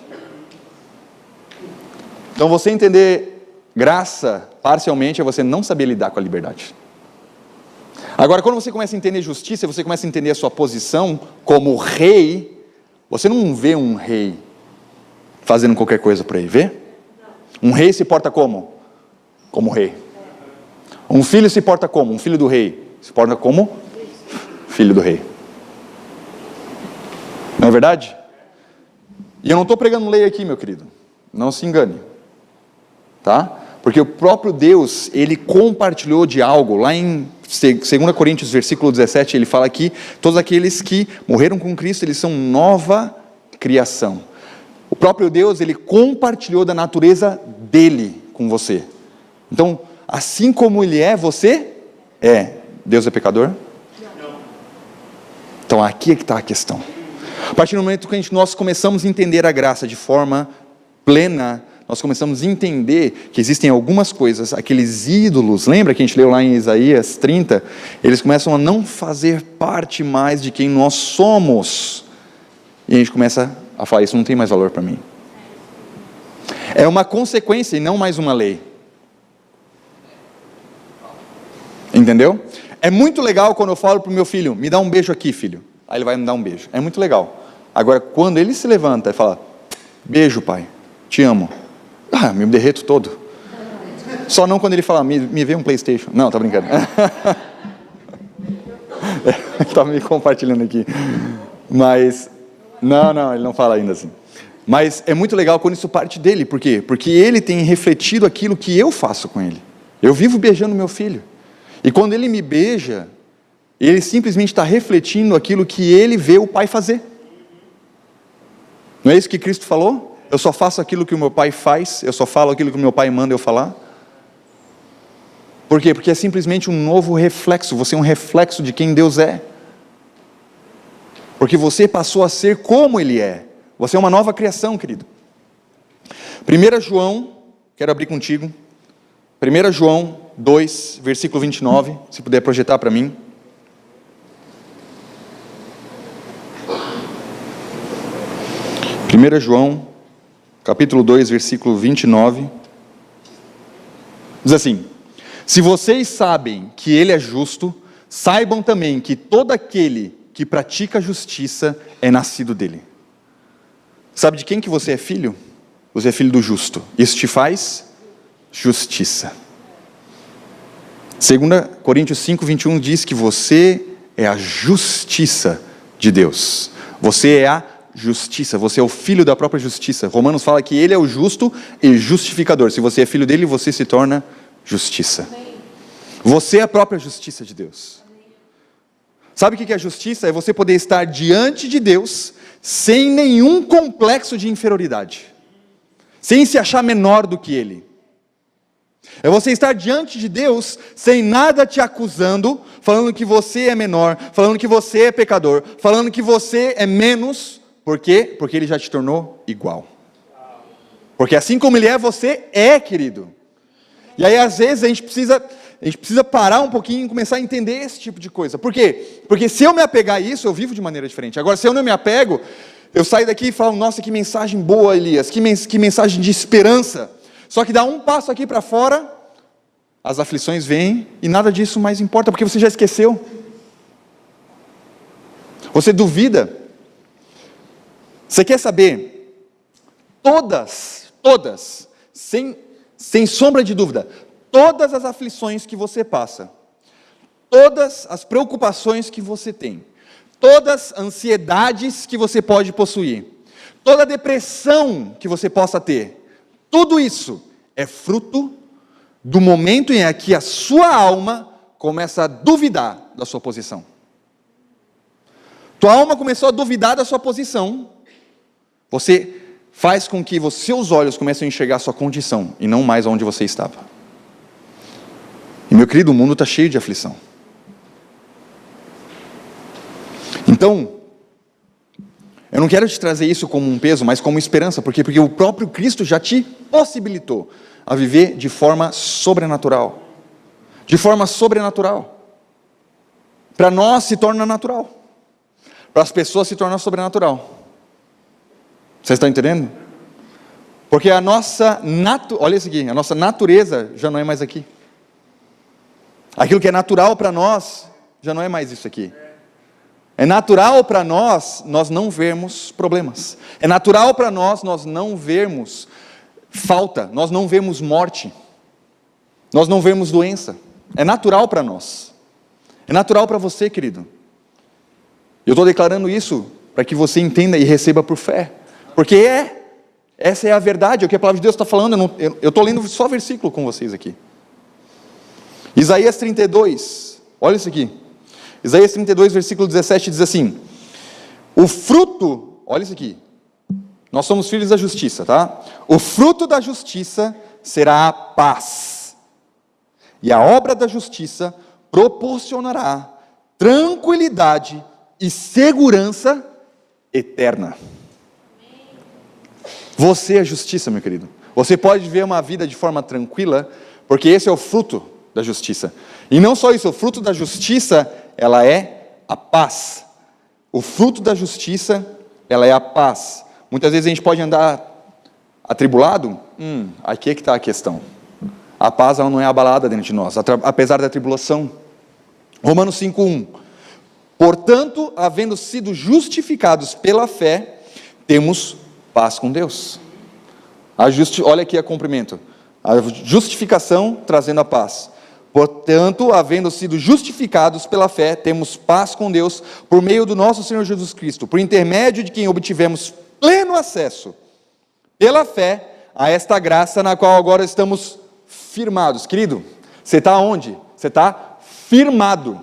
Então você entender graça parcialmente é você não saber lidar com a liberdade. Agora, quando você começa a entender justiça, você começa a entender a sua posição como rei, você não vê um rei fazendo qualquer coisa por aí, vê? Um rei se porta como? Como rei. Um filho se porta como? Um filho do rei. Se porta como? Filho do rei. Não é verdade? E eu não estou pregando lei aqui, meu querido. Não se engane. Tá? Porque o próprio Deus, Ele compartilhou de algo. Lá em 2 Coríntios, versículo 17, Ele fala que todos aqueles que morreram com Cristo, eles são nova criação. O próprio Deus, Ele compartilhou da natureza dEle com você. Então, assim como Ele é, você é. Deus é pecador? Não. Então, aqui é que está a questão. A partir do momento que nós começamos a entender a graça de forma plena, nós começamos a entender que existem algumas coisas, aqueles ídolos, lembra que a gente leu lá em Isaías 30? Eles começam a não fazer parte mais de quem nós somos. E a gente começa a falar, isso não tem mais valor para mim. É uma consequência e não mais uma lei. Entendeu? É muito legal quando eu falo para o meu filho, me dá um beijo aqui, filho. Aí ele vai me dar um beijo. É muito legal. Agora, quando ele se levanta e fala, beijo, pai, te amo. Ah, me derreto todo. Só não quando ele fala, me vê um PlayStation. Não, tá brincando. Está me compartilhando aqui. Mas, não, ele não fala ainda assim. Mas é muito legal quando isso parte dele. Por quê? Porque ele tem refletido aquilo que eu faço com ele. Eu vivo beijando meu filho. E quando ele me beija, ele simplesmente está refletindo aquilo que ele vê o pai fazer. Não é isso que Cristo falou? Eu só faço aquilo que o meu pai faz, eu só falo aquilo que o meu pai manda eu falar. Por quê? Porque é simplesmente um novo reflexo, você é um reflexo de quem Deus é. Porque você passou a ser como Ele é. Você é uma nova criação, querido. 1 João, quero abrir contigo. 1 João 2, versículo 29, se puder projetar para mim. 1 João, capítulo 2, versículo 29, diz assim, se vocês sabem que Ele é justo, saibam também que todo aquele que pratica a justiça é nascido dEle. Sabe de quem que você é filho? Você é filho do justo. Isso te faz justiça. 2 Coríntios 5, 21 diz que você é a justiça de Deus. Você é a justiça, você é o filho da própria justiça. Romanos fala que ele é o justo e justificador. Se você é filho dele, você se torna justiça. Você é a própria justiça de Deus. Sabe o que é justiça? É você poder estar diante de Deus sem nenhum complexo de inferioridade, sem se achar menor do que Ele. É você estar diante de Deus sem nada te acusando, falando que você é menor, falando que você é pecador, falando que você é menos. Por quê? Porque Ele já te tornou igual. Porque assim como Ele é, você é, querido. E aí às vezes a gente precisa parar um pouquinho e começar a entender esse tipo de coisa. Por quê? Porque se eu me apegar a isso, eu vivo de maneira diferente. Agora, se eu não me apego, eu saio daqui e falo, nossa, que mensagem boa, Elias, que mensagem de esperança. Só que dá um passo aqui para fora, as aflições vêm e nada disso mais importa, porque você já esqueceu. Você duvida. Você quer saber? Todas, sem sombra de dúvida, todas as aflições que você passa, todas as preocupações que você tem, todas as ansiedades que você pode possuir, toda a depressão que você possa ter, tudo isso é fruto do momento em que a sua alma começa a duvidar da sua posição. Tua alma começou a duvidar da sua posição. Você faz com que os seus olhos comecem a enxergar a sua condição e não mais onde você estava. E meu querido, o mundo está cheio de aflição. Então, eu não quero te trazer isso como um peso, mas como esperança. Por quê? Porque o próprio Cristo já te possibilitou a viver de forma sobrenatural. De forma sobrenatural. Para nós se torna natural. Para as pessoas se torna sobrenatural. Vocês estão entendendo? Porque a nossa olha isso aqui, a nossa natureza já não é mais aqui. Aquilo que é natural para nós já não é mais isso aqui. É natural para nós não vermos problemas. É natural para nós não vermos falta, nós não vemos morte. Nós não vemos doença. É natural para nós. É natural para você, querido. Eu estou declarando isso para que você entenda e receba por fé. Porque essa é a verdade, é o que a palavra de Deus está falando. Eu estou lendo só versículo com vocês aqui. Isaías 32, olha isso aqui. Isaías 32, versículo 17 diz assim: o fruto, olha isso aqui, nós somos filhos da justiça, tá? O fruto da justiça será a paz, e a obra da justiça proporcionará tranquilidade e segurança eterna. Você é justiça, meu querido. Você pode viver uma vida de forma tranquila, porque esse é o fruto da justiça. E não só isso, o fruto da justiça, ela é a paz. O fruto da justiça, ela é a paz. Muitas vezes a gente pode andar atribulado, aqui é que está a questão. A paz, ela não é abalada dentro de nós, apesar da tribulação. Romanos 5:1. Portanto, havendo sido justificados pela fé, temos paz com Deus. Olha aqui a cumprimento. A justificação trazendo a paz. Portanto, havendo sido justificados pela fé, temos paz com Deus por meio do nosso Senhor Jesus Cristo, por intermédio de quem obtivemos pleno acesso, pela fé, a esta graça na qual agora estamos firmados. Querido, você está onde? Você está firmado.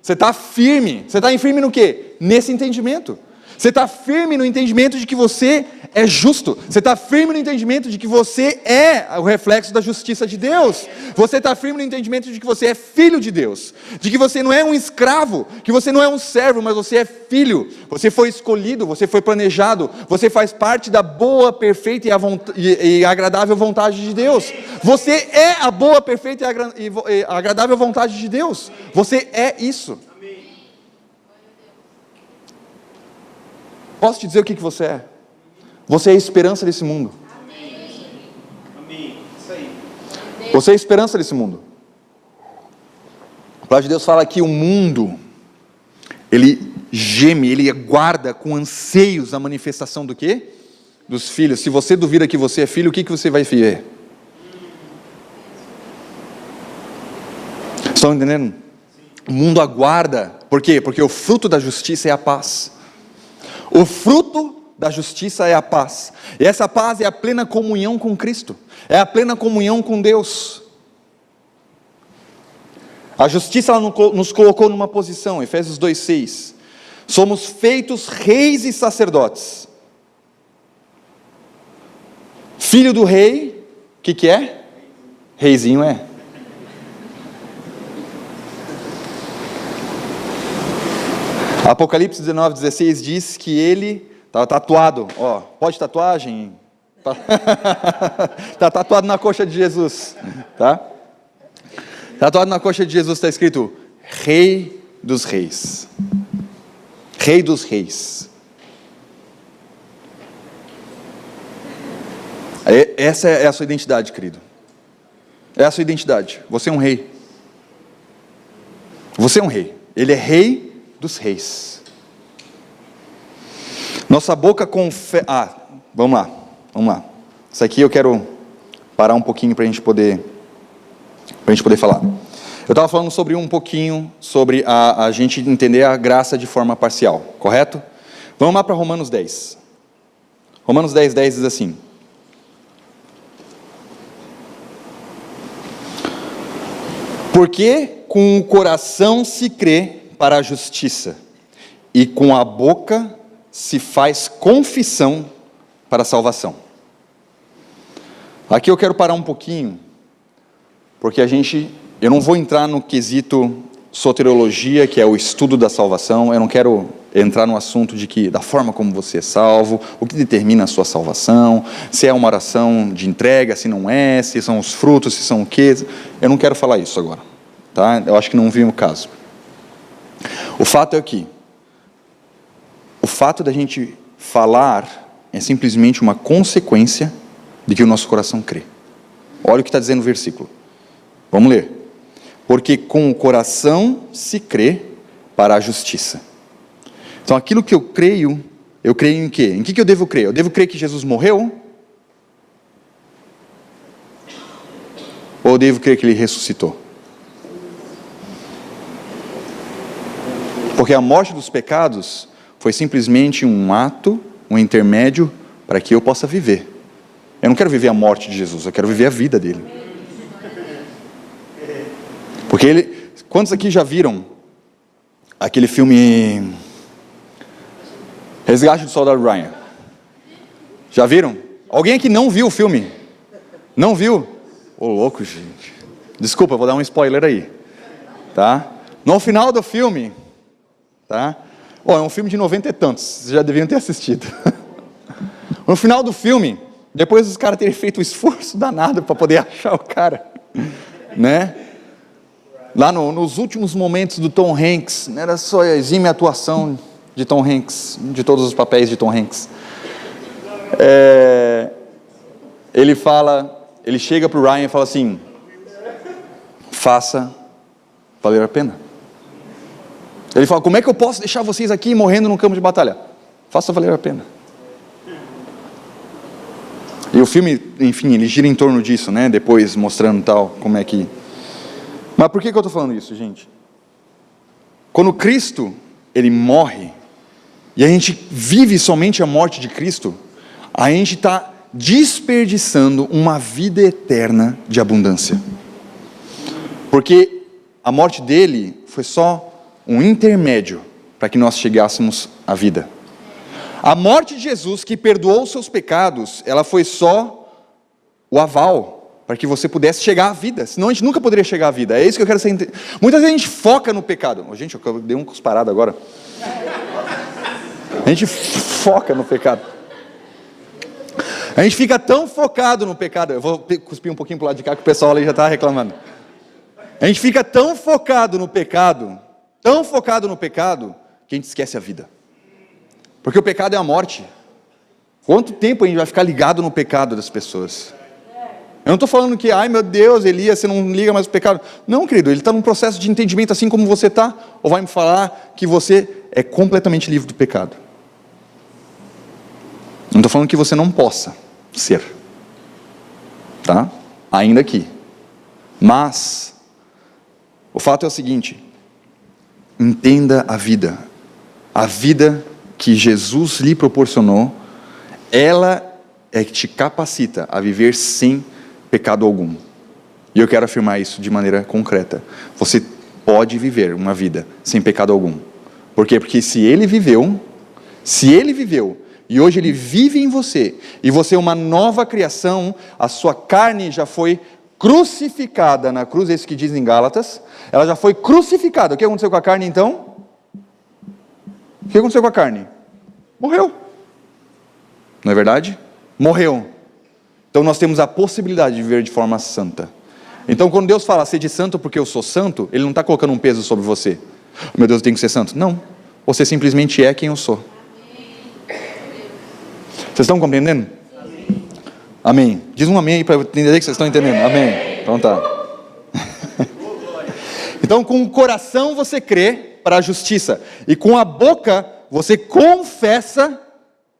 Você está firme. Você está firme no quê? Nesse entendimento. Você está firme no entendimento de que você é justo. Você está firme no entendimento de que você é o reflexo da justiça de Deus. Você está firme no entendimento de que você é filho de Deus. De que você não é um escravo, que você não é um servo, mas você é filho. Você foi escolhido, você foi planejado. Você faz parte da boa, perfeita e agradável vontade de Deus. Você é a boa, perfeita e agradável vontade de Deus. Você é isso. Posso te dizer o que você é? Você é a esperança desse mundo. Amém. Isso aí. Você é a esperança desse mundo. A palavra de Deus fala que o mundo, ele geme, ele aguarda com anseios a manifestação do quê? dos filhos, se você duvida que você é filho, o que você vai ver? Estão entendendo? O mundo aguarda. Por quê? Porque o fruto da justiça é a paz. O fruto da justiça é a paz. E essa paz é a plena comunhão com Cristo. É a plena comunhão com Deus. A justiça ela nos colocou numa posição, Efésios 2,6. Somos feitos reis e sacerdotes. Filho do rei, o que é? Reizinho é. Apocalipse 19,16 diz que ele está tatuado, ó, pode tatuagem? Está tatuado na coxa de Jesus, tá? Tatuado na coxa de Jesus está escrito, Rei dos Reis. Rei dos Reis. Essa é a sua identidade, querido. É a sua identidade. Você é um rei. Você é um rei. Ele é rei dos reis. Nossa boca confessa... vamos lá. Isso aqui eu quero parar um pouquinho para a gente poder falar. Eu estava falando sobre um pouquinho, sobre a gente entender a graça de forma parcial, correto? Vamos lá para Romanos 10. Romanos 10:10 diz assim: porque com o coração se crê para a justiça, e com a boca se faz confissão para a salvação. Aqui eu quero parar um pouquinho, porque eu não vou entrar no quesito soteriologia, que é o estudo da salvação. Eu não quero entrar no assunto da forma como você é salvo, o que determina a sua salvação, se é uma oração de entrega, se não é, se são os frutos, se são o quê. Eu não quero falar isso agora, tá? Eu acho que não vem o caso. O fato é que o fato da gente falar é simplesmente uma consequência de que o nosso coração crê. Olha o que está dizendo o versículo. Vamos ler. Porque com o coração se crê para a justiça. Então aquilo que eu creio em quê? Em que eu devo crer? Eu devo crer que Jesus morreu? Ou eu devo crer que Ele ressuscitou? Porque a morte dos pecados foi simplesmente um ato, um intermédio para que eu possa viver. Eu não quero viver a morte de Jesus, eu quero viver a vida dele. Porque quantos aqui já viram aquele filme Resgate do Soldado Ryan? Já viram? Alguém aqui não viu o filme? Não viu? Ô louco, gente. Desculpa, vou dar um spoiler aí. Tá? No final do filme, tá? É um filme de 90 e tantos, vocês já deviam ter assistido. No final do filme, depois dos caras terem feito um esforço danado para poder achar o cara, né? Lá nos últimos momentos do Tom Hanks, não era só a exímia atuação de Tom Hanks, de todos os papéis de Tom Hanks. Ele chega para o Ryan e fala assim: faça valer a pena. Ele fala: como é que eu posso deixar vocês aqui morrendo no campo de batalha? Faça valer a pena. E o filme, enfim, ele gira em torno disso, né? Depois mostrando tal, como é que... Mas por que eu estou falando isso, gente? Quando Cristo, Ele morre, e a gente vive somente a morte de Cristo, a gente está desperdiçando uma vida eterna de abundância. Porque a morte dele foi só um intermédio para que nós chegássemos à vida. A morte de Jesus, que perdoou os seus pecados, ela foi só o aval para que você pudesse chegar à vida. Senão a gente nunca poderia chegar à vida. É isso que eu quero ser. Muitas vezes a gente foca no pecado. Gente, eu dei um cusparado agora. A gente foca no pecado. A gente fica tão focado no pecado. Eu vou cuspir um pouquinho para o lado de cá que o pessoal ali já está reclamando. A gente fica tão focado no pecado, que a gente esquece a vida. Porque o pecado é a morte. Quanto tempo a gente vai ficar ligado no pecado das pessoas? Eu não estou falando que, ai meu Deus, Elias, você não liga mais o pecado. Não, querido, ele está num processo de entendimento assim como você está. Ou vai me falar que você é completamente livre do pecado? Não estou falando que você não possa ser, tá? Ainda aqui. Mas o fato é o seguinte: entenda a vida que Jesus lhe proporcionou, ela é que te capacita a viver sem pecado algum. E eu quero afirmar isso de maneira concreta. Você pode viver uma vida sem pecado algum. Por quê? Porque se Ele viveu, e hoje Ele vive em você, e você é uma nova criação, a sua carne já foi crucificada na cruz, é isso que diz em Gálatas, ela já foi crucificada. O que aconteceu com a carne então? O que aconteceu com a carne? Morreu. Não é verdade? Morreu. Então nós temos a possibilidade de viver de forma santa. Então quando Deus fala, sede santo porque eu sou santo, Ele não está colocando um peso sobre você. Meu Deus, eu tenho que ser santo. Não. Você simplesmente é quem eu sou. Vocês estão compreendendo? Amém. Diz um amém aí para eu entender que vocês estão entendendo. Amém. Então tá. Então com o coração você crê para a justiça, e com a boca você confessa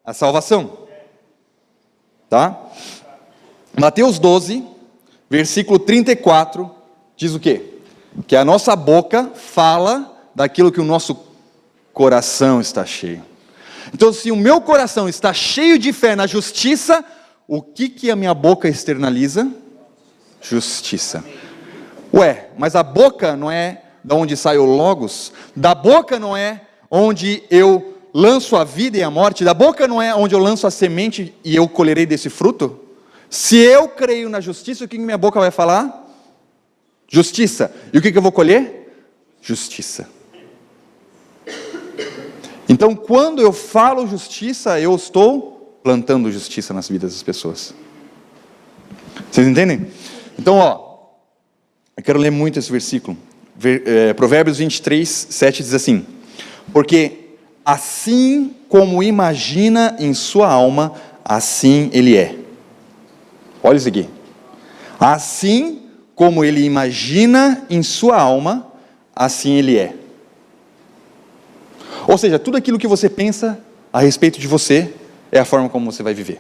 a salvação. Tá? Mateus 12, versículo 34, diz o quê? Que a nossa boca fala daquilo que o nosso coração está cheio. Então, se o meu coração está cheio de fé na justiça, o que a minha boca externaliza? Justiça. Ué, mas a boca não é de onde sai o logos? Da boca não é onde eu lanço a vida e a morte? Da boca não é onde eu lanço a semente e eu colherei desse fruto? Se eu creio na justiça, o que minha boca vai falar? Justiça. E o que eu vou colher? Justiça. Então, quando eu falo justiça, eu estou plantando justiça nas vidas das pessoas. Vocês entendem? Então, eu quero ler muito esse versículo. Provérbios 23, 7 diz assim: porque assim como imagina em sua alma, assim ele é. Olha isso aqui. Assim como ele imagina em sua alma, assim ele é. Ou seja, tudo aquilo que você pensa a respeito de você, é a forma como você vai viver.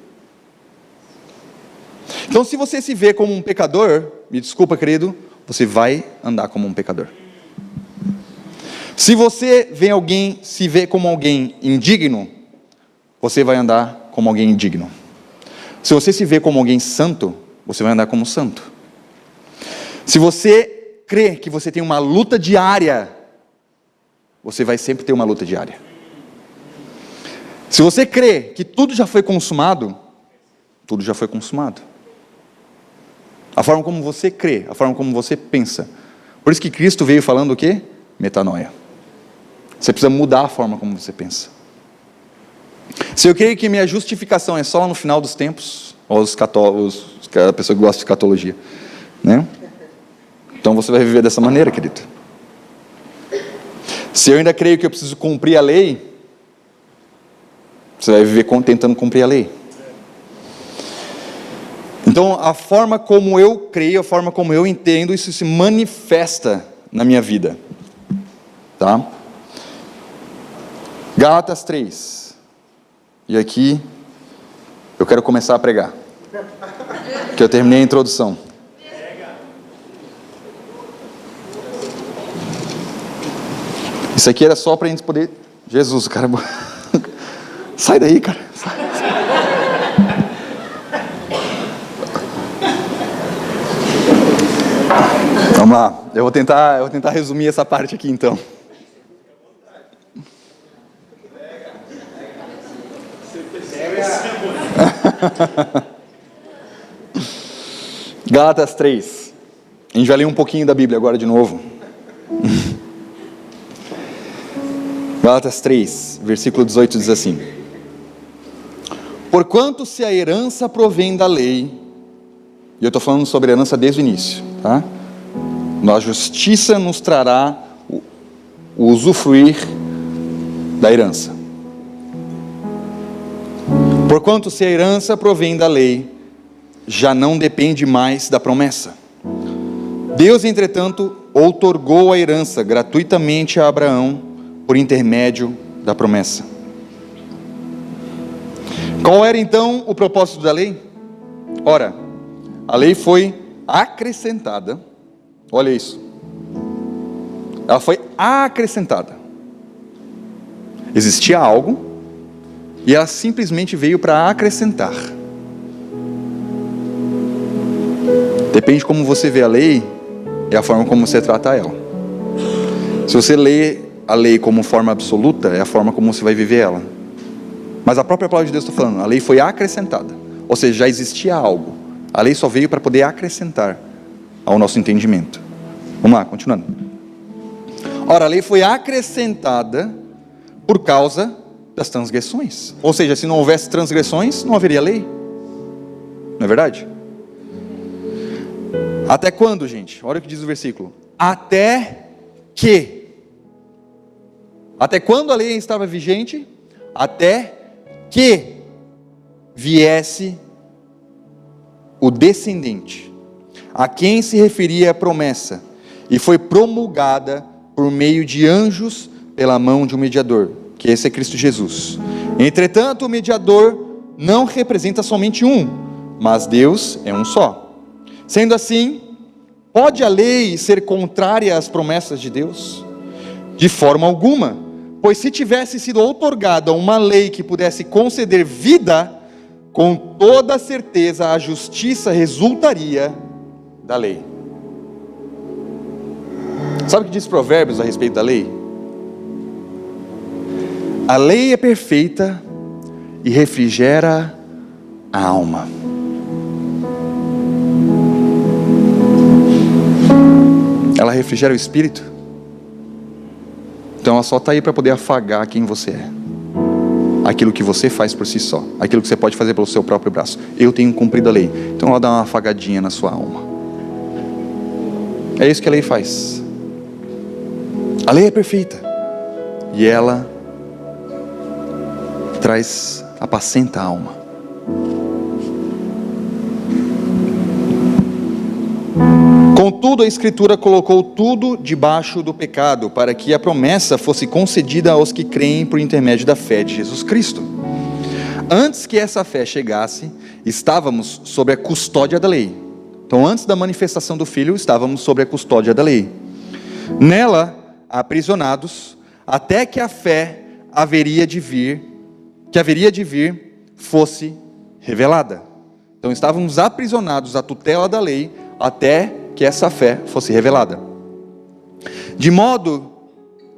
Então, se você se vê como um pecador, me desculpa, querido, você vai andar como um pecador. Se você se vê como alguém indigno, você vai andar como alguém indigno. Se você se vê como alguém santo, você vai andar como santo. Se você crê que você tem uma luta diária, você vai sempre ter uma luta diária. Se você crê que tudo já foi consumado, tudo já foi consumado. A forma como você crê, a forma como você pensa. Por isso que Cristo veio falando o quê? Metanoia. Você precisa mudar a forma como você pensa. Se eu creio que minha justificação é só lá no final dos tempos, ou os católicos, a pessoa que gosta de escatologia, né? Então você vai viver dessa maneira, querido. Se eu ainda creio que eu preciso cumprir a lei, você vai viver tentando cumprir a lei. Então, a forma como eu creio, a forma como eu entendo, isso se manifesta na minha vida. Tá? Gálatas 3. E aqui, eu quero começar a pregar. Que eu terminei a introdução. Isso aqui era só para a gente poder... Jesus, cara... Sai daí, cara. Sai. Vamos lá. Eu vou tentar resumir essa parte aqui, então. Gálatas 3. A gente vai ler um pouquinho da Bíblia agora de novo. Gálatas 3, versículo 18 diz assim: porquanto se a herança provém da lei, e eu estou falando sobre a herança desde o início, tá? A justiça nos trará o usufruir da herança. Porquanto se a herança provém da lei, já não depende mais da promessa. Deus, entretanto, outorgou a herança gratuitamente a Abraão, por intermédio da promessa. Qual era então o propósito da lei? Ora, a lei foi acrescentada, olha isso, ela foi acrescentada. Existia algo, e ela simplesmente veio para acrescentar. Depende de como você vê a lei, é a forma como você trata ela. Se você lê a lei como forma absoluta, é a forma como você vai viver ela. Mas a própria palavra de Deus está falando, a lei foi acrescentada, ou seja, já existia algo. A lei só veio para poder acrescentar ao nosso entendimento. Vamos lá, continuando. Ora, a lei foi acrescentada por causa das transgressões. Ou seja, se não houvesse transgressões, não haveria lei. Não é verdade? Até quando, gente? Olha o que diz o versículo. Até que. Até quando a lei estava vigente? Até que viesse o descendente, a quem se referia a promessa, e foi promulgada por meio de anjos pela mão de um mediador, que esse é Cristo Jesus. Entretanto, o mediador não representa somente um, mas Deus é um só. Sendo assim, pode a lei ser contrária às promessas de Deus? De forma alguma, pois se tivesse sido outorgada uma lei que pudesse conceder vida, com toda certeza a justiça resultaria da lei. Sabe o que diz Provérbios a respeito da lei? A lei é perfeita e refrigera a alma. Ela refrigera o espírito. Então ela só está aí para poder afagar quem você é. Aquilo que você faz por si só. Aquilo que você pode fazer pelo seu próprio braço. Eu tenho cumprido a lei. Então ela dá uma afagadinha na sua alma. É isso que a lei faz. A lei é perfeita. E ela apacenta a alma. Contudo, a Escritura colocou tudo debaixo do pecado, para que a promessa fosse concedida aos que creem por intermédio da fé de Jesus Cristo. Antes que essa fé chegasse, estávamos sob a custódia da lei. Então, antes da manifestação do Filho, estávamos sob a custódia da lei. Nela, aprisionados, até que a fé haveria de vir fosse revelada. Então estávamos aprisionados à tutela da lei até que essa fé fosse revelada.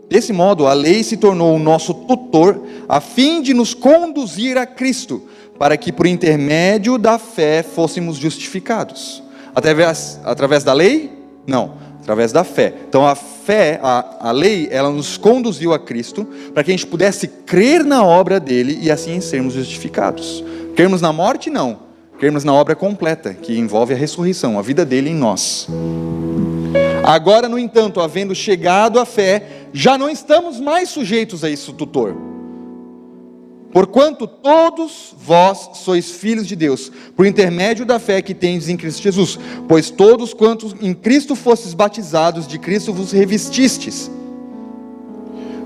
Desse modo, a lei se tornou o nosso tutor, a fim de nos conduzir a Cristo, para que por intermédio da fé fôssemos justificados. Através da lei? Não, através da fé. Então a fé, a lei, ela nos conduziu a Cristo, para que a gente pudesse crer na obra dele e assim sermos justificados. Crermos na morte? Não. Crermos na obra completa, que envolve a ressurreição, a vida dele em nós. Agora, no entanto, havendo chegado à fé, já não estamos mais sujeitos a esse tutor. Porquanto todos vós sois filhos de Deus, por intermédio da fé que tendes em Cristo Jesus. Pois todos quantos em Cristo fostes batizados, de Cristo vos revestistes.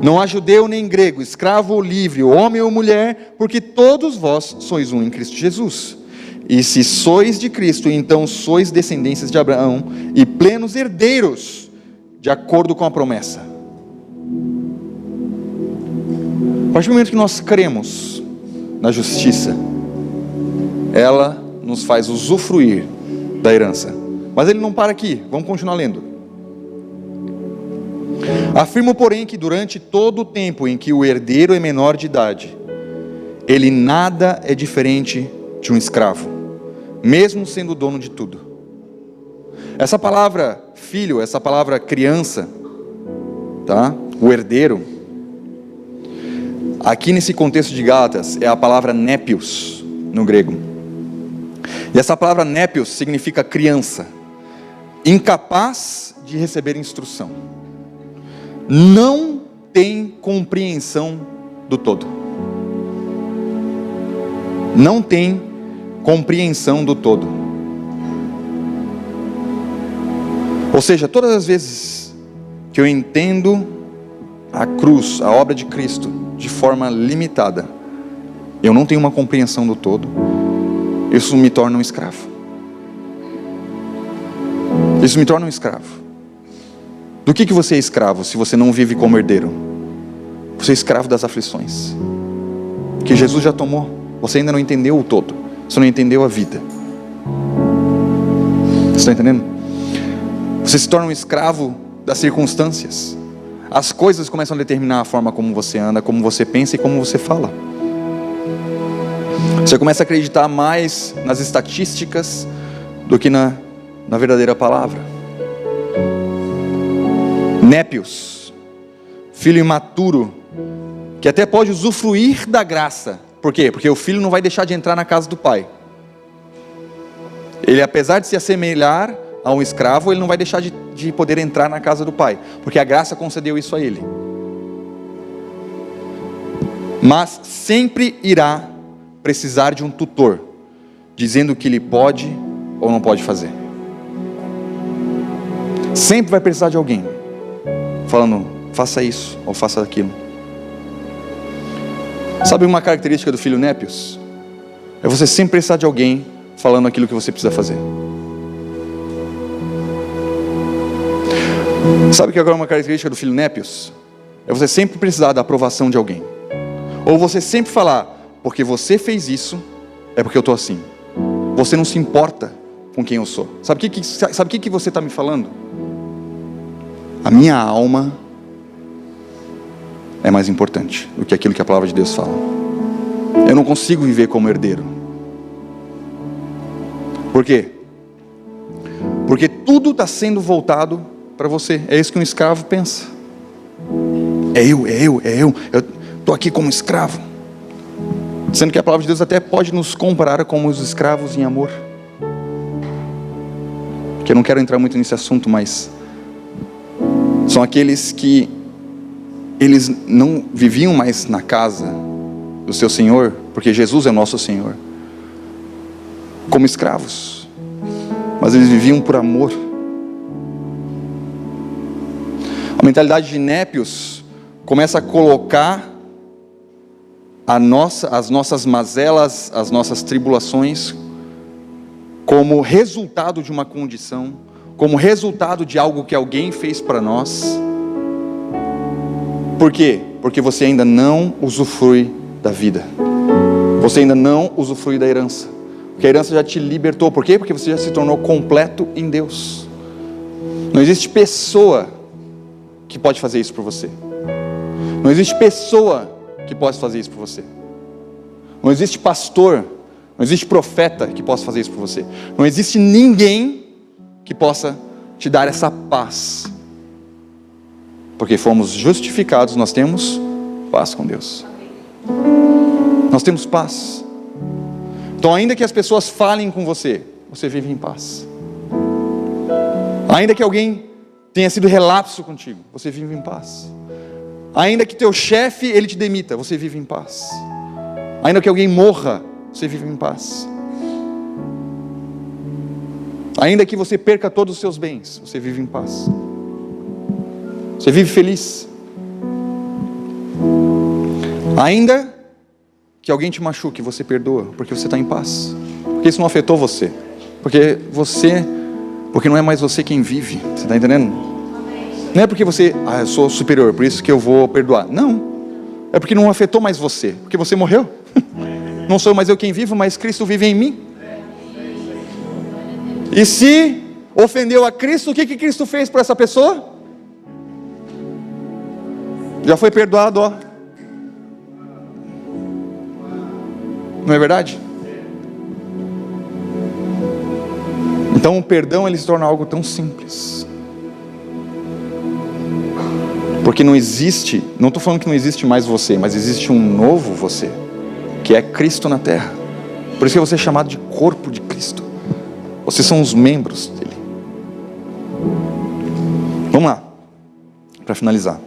Não há judeu nem grego, escravo ou livre, homem ou mulher, porque todos vós sois um em Cristo Jesus. E se sois de Cristo, então sois descendências de Abraão e plenos herdeiros, de acordo com a promessa. A partir do momento que nós cremos na justiça, ela nos faz usufruir da herança. Mas ele não para aqui, vamos continuar lendo. Afirmo, porém, que durante todo o tempo em que o herdeiro é menor de idade, ele nada é diferente de um escravo, mesmo sendo dono de tudo. Essa palavra filho, essa palavra criança, tá? O herdeiro, aqui nesse contexto de Gálatas, é a palavra népios, no grego. E essa palavra népios significa criança, incapaz de receber instrução, não tem compreensão do todo, não tem compreensão do todo. Ou seja, todas as vezes que eu entendo a cruz, a obra de Cristo, de forma limitada, eu não tenho uma compreensão do todo, isso me torna um escravo. Isso me torna um escravo. Do que você é escravo se você não vive como herdeiro? Você é escravo das aflições que Jesus já tomou. Você ainda não entendeu o todo, você não entendeu a vida. Você está entendendo? Você se torna um escravo das circunstâncias. As coisas começam a determinar a forma como você anda, como você pensa e como você fala. Você começa a acreditar mais nas estatísticas do que na verdadeira palavra. Népios, filho imaturo, que até pode usufruir da graça. Por quê? Porque o filho não vai deixar de entrar na casa do pai. Ele, apesar de se assemelhar a um escravo, ele não vai deixar de poder entrar na casa do pai, porque a graça concedeu isso a ele. Mas sempre irá precisar de um tutor, dizendo o que ele pode ou não pode fazer. Sempre vai precisar de alguém falando, faça isso ou faça aquilo. Sabe uma característica do filho népios? É você sempre precisar de alguém falando aquilo que você precisa fazer. Sabe que agora uma característica do filho népios? É você sempre precisar da aprovação de alguém. Ou você sempre falar, porque você fez isso, é porque eu estou assim. Você não se importa com quem eu sou. Sabe o que você está me falando? A minha alma é mais importante do que aquilo que a palavra de Deus fala. Eu não consigo viver como herdeiro. Por quê? Porque tudo está sendo voltado para você. É isso que um escravo pensa. Eu estou aqui como escravo. Sendo que a palavra de Deus até pode nos comparar como os escravos em amor. Que eu não quero entrar muito nesse assunto, mas são aqueles que eles não viviam mais na casa do seu Senhor, porque Jesus é nosso Senhor, como escravos, mas eles viviam por amor. A mentalidade de népios começa a colocar as nossas mazelas, as nossas tribulações, como resultado de uma condição, como resultado de algo que alguém fez para nós. Por quê? Porque você ainda não usufrui da vida. Você ainda não usufrui da herança. Porque a herança já te libertou. Por quê? Porque você já se tornou completo em Deus. Não existe pessoa que pode fazer isso por você. Não existe pessoa que possa fazer isso por você. Não existe pastor, não existe profeta que possa fazer isso por você. Não existe ninguém que possa te dar essa paz. Porque fomos justificados, nós temos paz com Deus. Nós temos paz. Então, ainda que as pessoas falem com você, você vive em paz. Ainda que alguém tenha sido relapso contigo, você vive em paz. Ainda que teu chefe, ele te demita, você vive em paz. Ainda que alguém morra, você vive em paz. Ainda que você perca todos os seus bens, você vive em paz. Você vive feliz. Ainda que alguém te machuque, você perdoa, porque você está em paz. Porque isso não afetou você. Porque não é mais você quem vive. Você está entendendo? Não é porque eu sou superior, por isso que eu vou perdoar. Não. É porque não afetou mais você. Porque você morreu. Não sou mais eu quem vivo, mas Cristo vive em mim. E se ofendeu a Cristo, o que Cristo fez para essa pessoa? Já foi perdoado, ó. Não é verdade? Então o perdão, ele se torna algo tão simples. Porque não existe, não estou falando que não existe mais você, mas existe um novo você, que é Cristo na terra. Por isso que você é chamado de corpo de Cristo. Vocês são os membros dele. Vamos lá, para finalizar.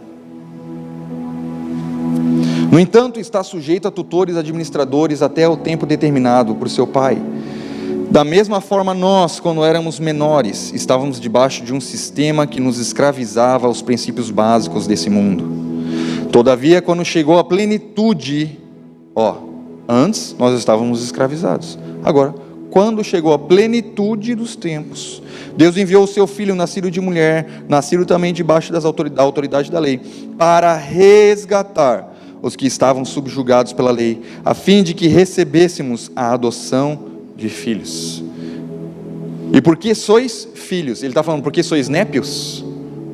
No entanto, está sujeito a tutores administradores até o tempo determinado por seu pai. Da mesma forma, nós, quando éramos menores, estávamos debaixo de um sistema que nos escravizava aos princípios básicos desse mundo. Todavia, quando chegou a plenitude, Antes nós estávamos escravizados. Agora, quando chegou a plenitude dos tempos, Deus enviou o seu Filho, nascido de mulher, nascido também debaixo da autoridade da lei, para resgatar os que estavam subjugados pela lei, a fim de que recebêssemos a adoção de filhos. E porque sois filhos, ele está falando porque sois népios?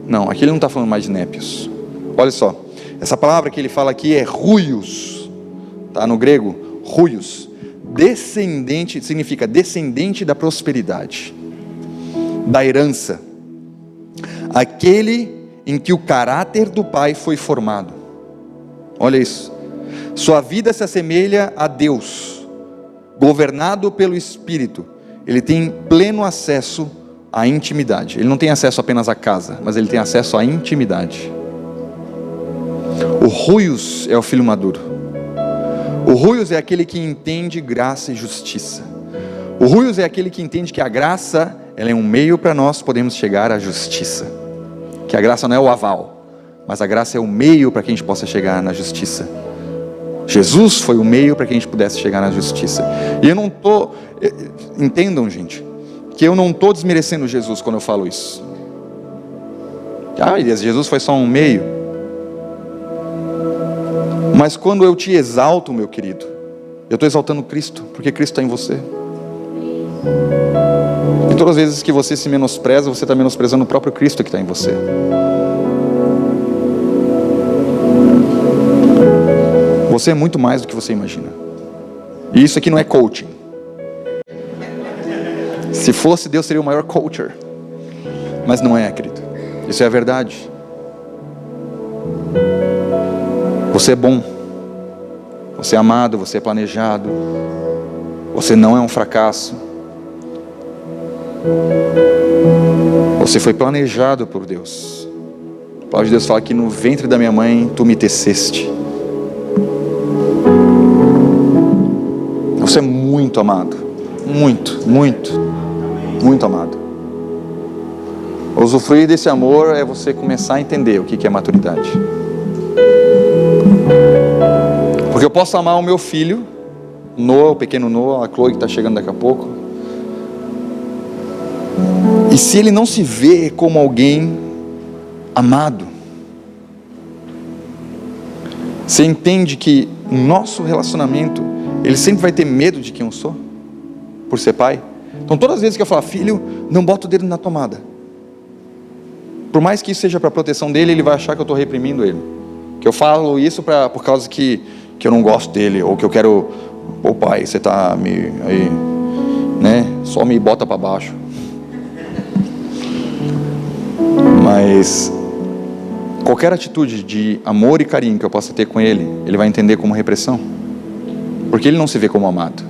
Não, aqui ele não está falando mais de népios. Olha só, essa palavra que ele fala aqui é ruios, tá? No grego, ruios. Descendente, significa descendente da prosperidade, da herança, aquele em que o caráter do pai foi formado. Olha isso, sua vida se assemelha a Deus, governado pelo Espírito. Ele tem pleno acesso à intimidade. Ele não tem acesso apenas à casa, mas ele tem acesso à intimidade. O ruios é o filho maduro. O ruios é aquele que entende graça e justiça. O ruios é aquele que entende que a graça, ela é um meio para nós podermos chegar à justiça. Que a graça não é o aval, mas a graça é o meio para que a gente possa chegar na justiça. Jesus foi o meio para que a gente pudesse chegar na justiça. E eu não estou, entendam, gente, que eu não estou desmerecendo Jesus quando eu falo isso. Jesus foi só um meio. Mas quando eu te exalto, meu querido, eu estou exaltando Cristo, porque Cristo está em você. E todas as vezes que você se menospreza, você está menosprezando o próprio Cristo que está em você. Você é muito mais do que você imagina. E isso aqui não é coaching. Se fosse, Deus seria o maior coacher. Mas não é, querido. Isso é a verdade. Você é bom, você é amado, você é planejado, você não é um fracasso, você foi planejado por Deus. A palavra de Deus fala que no ventre da minha mãe tu me teceste. Você é muito amado, muito, muito, muito amado. Usufruir desse amor é você começar a entender o que é maturidade. Porque eu posso amar o meu filho, Noah, o pequeno Noah, a Chloe que está chegando daqui a pouco, e se ele não se vê como alguém amado, você entende que o nosso relacionamento, ele sempre vai ter medo de quem eu sou, por ser pai. Então todas as vezes que eu falar, filho, não bota o dedo na tomada, por mais que isso seja para proteção dele, ele vai achar que eu estou reprimindo ele, que eu falo isso por causa que eu não gosto dele, ou que eu quero, pô pai, você está aí, né, só me bota para baixo. Mas qualquer atitude de amor e carinho que eu possa ter com ele, ele vai entender como repressão, porque ele não se vê como amado.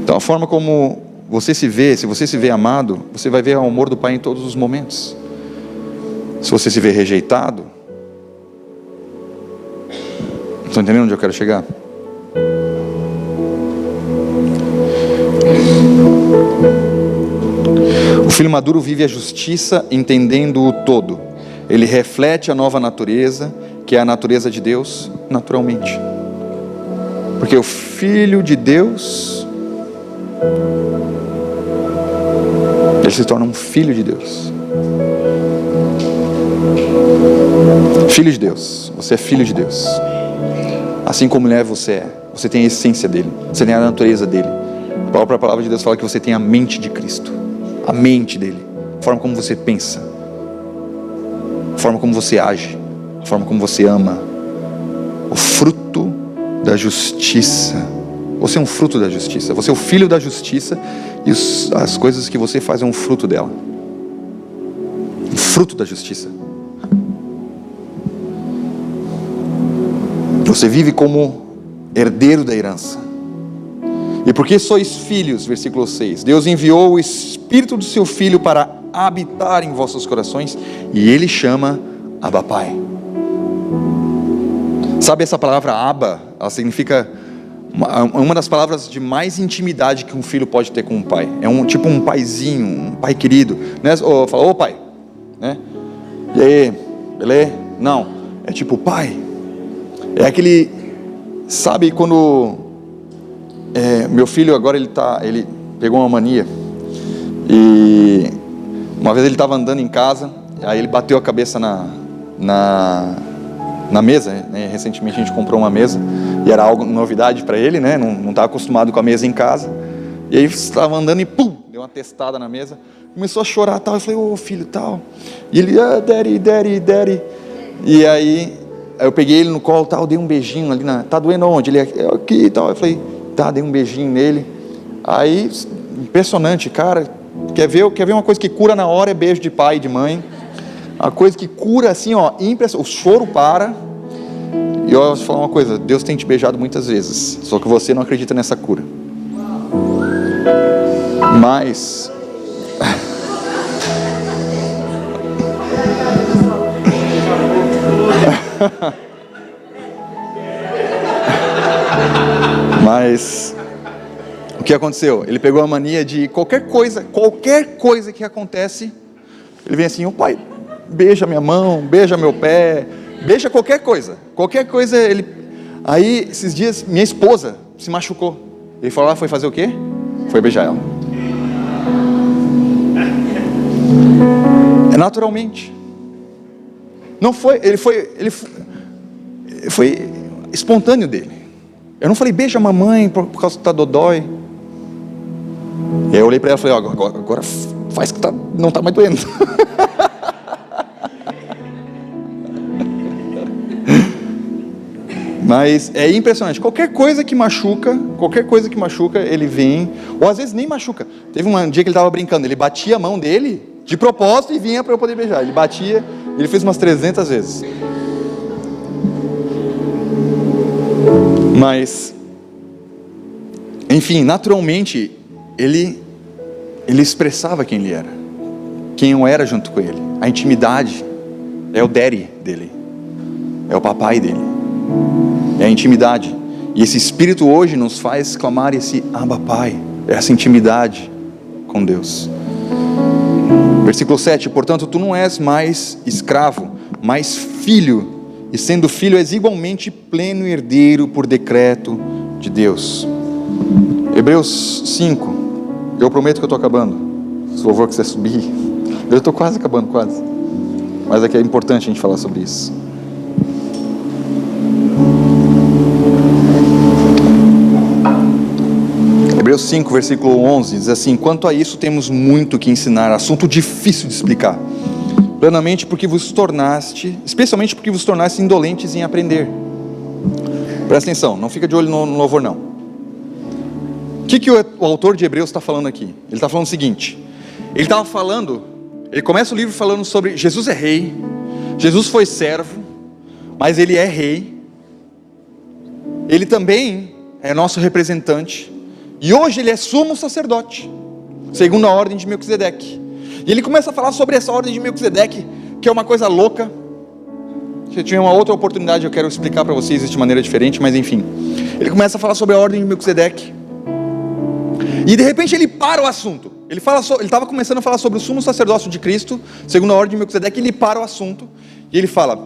Então a forma como você se vê, se você se vê amado, você vai ver o amor do pai em todos os momentos. Se você se vê rejeitado, estão entendendo onde eu quero chegar? O filho maduro vive a justiça entendendo o todo. Ele reflete a nova natureza, que é a natureza de Deus, naturalmente. Porque o Filho de Deus, ele se torna um filho de Deus. Filho de Deus, você é filho de Deus. Assim como ele é, você tem a essência dele, você tem a natureza dele. A própria palavra de Deus fala que você tem a mente de Cristo, a mente dele, a forma como você pensa, a forma como você age, a forma como você ama, o fruto da justiça. Você é um fruto da justiça, você é o filho da justiça, e as coisas que você faz é um fruto dela, um fruto da justiça. Você vive como herdeiro da herança. E porque sois filhos, versículo 6, Deus enviou o Espírito do seu Filho para habitar em vossos corações, e Ele chama Abba Pai. Sabe essa palavra Abba? Ela significa uma das palavras de mais intimidade que um filho pode ter com um pai. É tipo um paizinho, um pai querido, né? Fala, ô pai, né? E aí, beleza? Não, é tipo pai. É aquele Sabe quando meu filho agora ele pegou uma mania, e uma vez ele estava andando em casa, aí ele bateu a cabeça na mesa, né? Recentemente a gente comprou uma mesa, e era algo novidade para ele, né? Não estava acostumado com a mesa em casa, e aí estava andando e pum, deu uma testada na mesa, começou a chorar tal, eu falei, ô filho tal, e ele, daddy, e aí eu peguei ele no colo tal, dei um beijinho ali, tá doendo onde? Ele, aqui e tal, eu falei, tá, dei um beijinho nele, aí, impressionante, cara, quer ver uma coisa que cura na hora, é beijo de pai e de mãe, uma coisa que cura assim, ó, o choro para, e eu vou te falar uma coisa, Deus tem te beijado muitas vezes, só que você não acredita nessa cura, mas, o que aconteceu? Ele pegou a mania de qualquer coisa que acontece, ele vem assim, pai, beija minha mão, beija meu pé, beija qualquer coisa, ele... Aí, esses dias, minha esposa se machucou, ele falou, foi fazer o quê? Foi beijar ela. Naturalmente, não foi, ele foi espontâneo dele. Eu não falei, beija a mamãe por causa que tá dodói. E aí eu olhei para ela e falei, agora faz que não tá mais doendo. Mas é impressionante, qualquer coisa que machuca, ele vem, ou às vezes nem machuca. Teve um dia que ele estava brincando, ele batia a mão dele, de propósito, e vinha para eu poder beijar. Ele batia, ele fez umas 300 vezes. Mas, enfim, naturalmente, ele expressava quem ele era, quem eu era junto com ele. A intimidade é o daddy dele, é o papai dele, é a intimidade. E esse Espírito hoje nos faz clamar esse Abba Pai, essa intimidade com Deus. Versículo 7, portanto tu não és mais escravo, mas filho, e sendo filho és igualmente pleno herdeiro por decreto de Deus. Hebreus 5, eu prometo que eu estou acabando, se o louvor quiser subir, eu estou quase acabando, quase, mas aqui é importante a gente falar sobre isso. Hebreus 5, versículo 11, diz assim, quanto a isso temos muito que ensinar, assunto difícil de explicar, plenamente porque vos tornaste, especialmente porque vos tornaste indolentes em aprender. Presta atenção, não fica de olho no louvor não. O que o autor de Hebreus está falando aqui? Ele está falando o seguinte, ele começa o livro falando sobre Jesus é rei, Jesus foi servo, mas ele é rei, ele também é nosso representante, e hoje ele é sumo sacerdote, segundo a ordem de Melquisedeque. E ele começa a falar sobre essa ordem de Melquisedeque, que é uma coisa louca. Se eu tiver uma outra oportunidade eu quero explicar para vocês isso de maneira diferente, mas enfim. Ele começa a falar sobre a ordem de Melquisedeque. E de repente ele para o assunto. Ele estava começando a falar sobre o sumo sacerdócio de Cristo, segundo a ordem de Melquisedeque, ele para o assunto. E ele fala,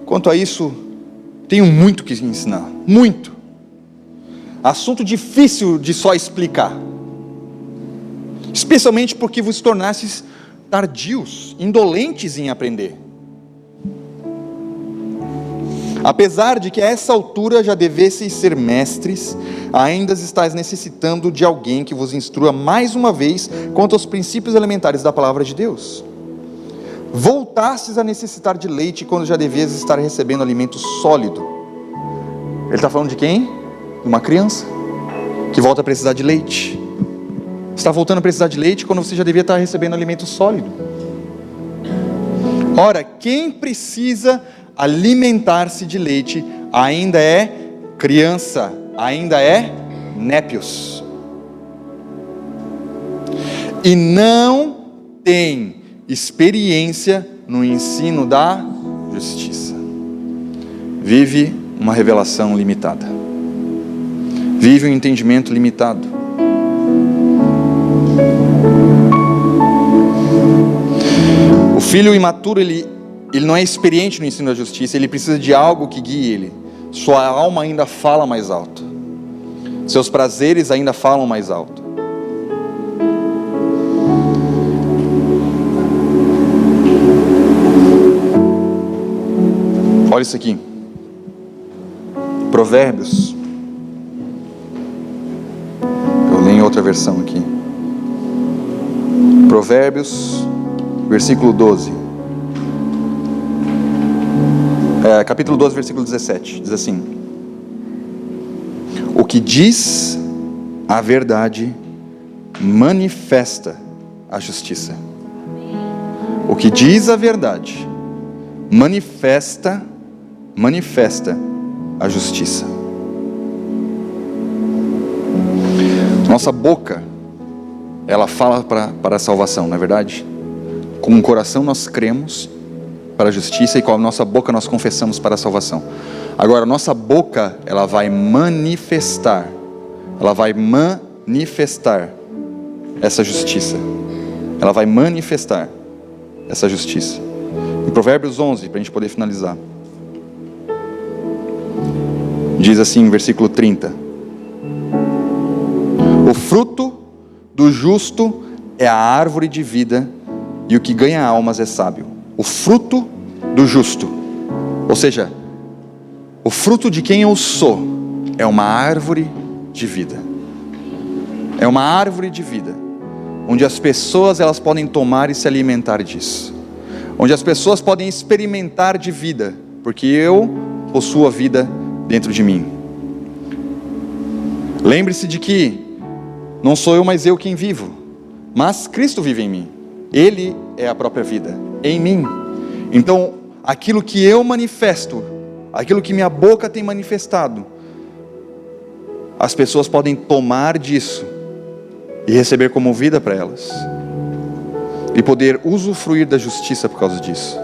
quanto a isso, tenho muito que ensinar. Muito. Assunto difícil de só explicar. Especialmente porque vos tornastes tardios, indolentes em aprender. Apesar de que a essa altura já devesseis ser mestres, ainda estáis necessitando de alguém que vos instrua mais uma vez quanto aos princípios elementares da palavra de Deus. Voltastes a necessitar de leite quando já devias estar recebendo alimento sólido. Ele está falando de quem? De uma criança que volta a precisar de leite. Está voltando a precisar de leite quando você já devia estar recebendo alimento sólido. Ora, quem precisa alimentar-se de leite ainda é criança, ainda é népios, e não tem experiência no ensino da justiça. Vive uma revelação limitada, vive um entendimento limitado. O filho imaturo, ele não é experiente no ensino da justiça, ele precisa de algo que guie ele. sua alma ainda fala mais alto, seus prazeres ainda falam mais alto. Olha isso aqui, Provérbios, eu leio em outra versão aqui, Provérbios, versículo 12, capítulo 12, versículo 17, diz assim: o que diz a verdade manifesta a justiça. O que diz a verdade manifesta a justiça. Nossa boca, ela fala para a salvação, não é verdade? Com o coração nós cremos para a justiça e com a nossa boca nós confessamos para a salvação. Agora, nossa boca, ela vai manifestar essa justiça. Ela vai manifestar essa justiça. Em Provérbios 11, para a gente poder finalizar, diz assim, versículo 30: o fruto do justo é a árvore de vida, e o que ganha almas é sábio. O fruto do justo, ou seja, o fruto de quem eu sou, é uma árvore de vida. É uma árvore de vida, onde as pessoas elas podem tomar e se alimentar disso, onde as pessoas podem experimentar de vida, porque eu possuo a vida dentro de mim. Lembre-se de que não sou eu, mas eu quem vivo, mas Cristo vive em mim. Ele é a própria vida em mim. Então, aquilo que eu manifesto, aquilo que minha boca tem manifestado, as pessoas podem tomar disso e receber como vida para elas, e poder usufruir da justiça por causa disso.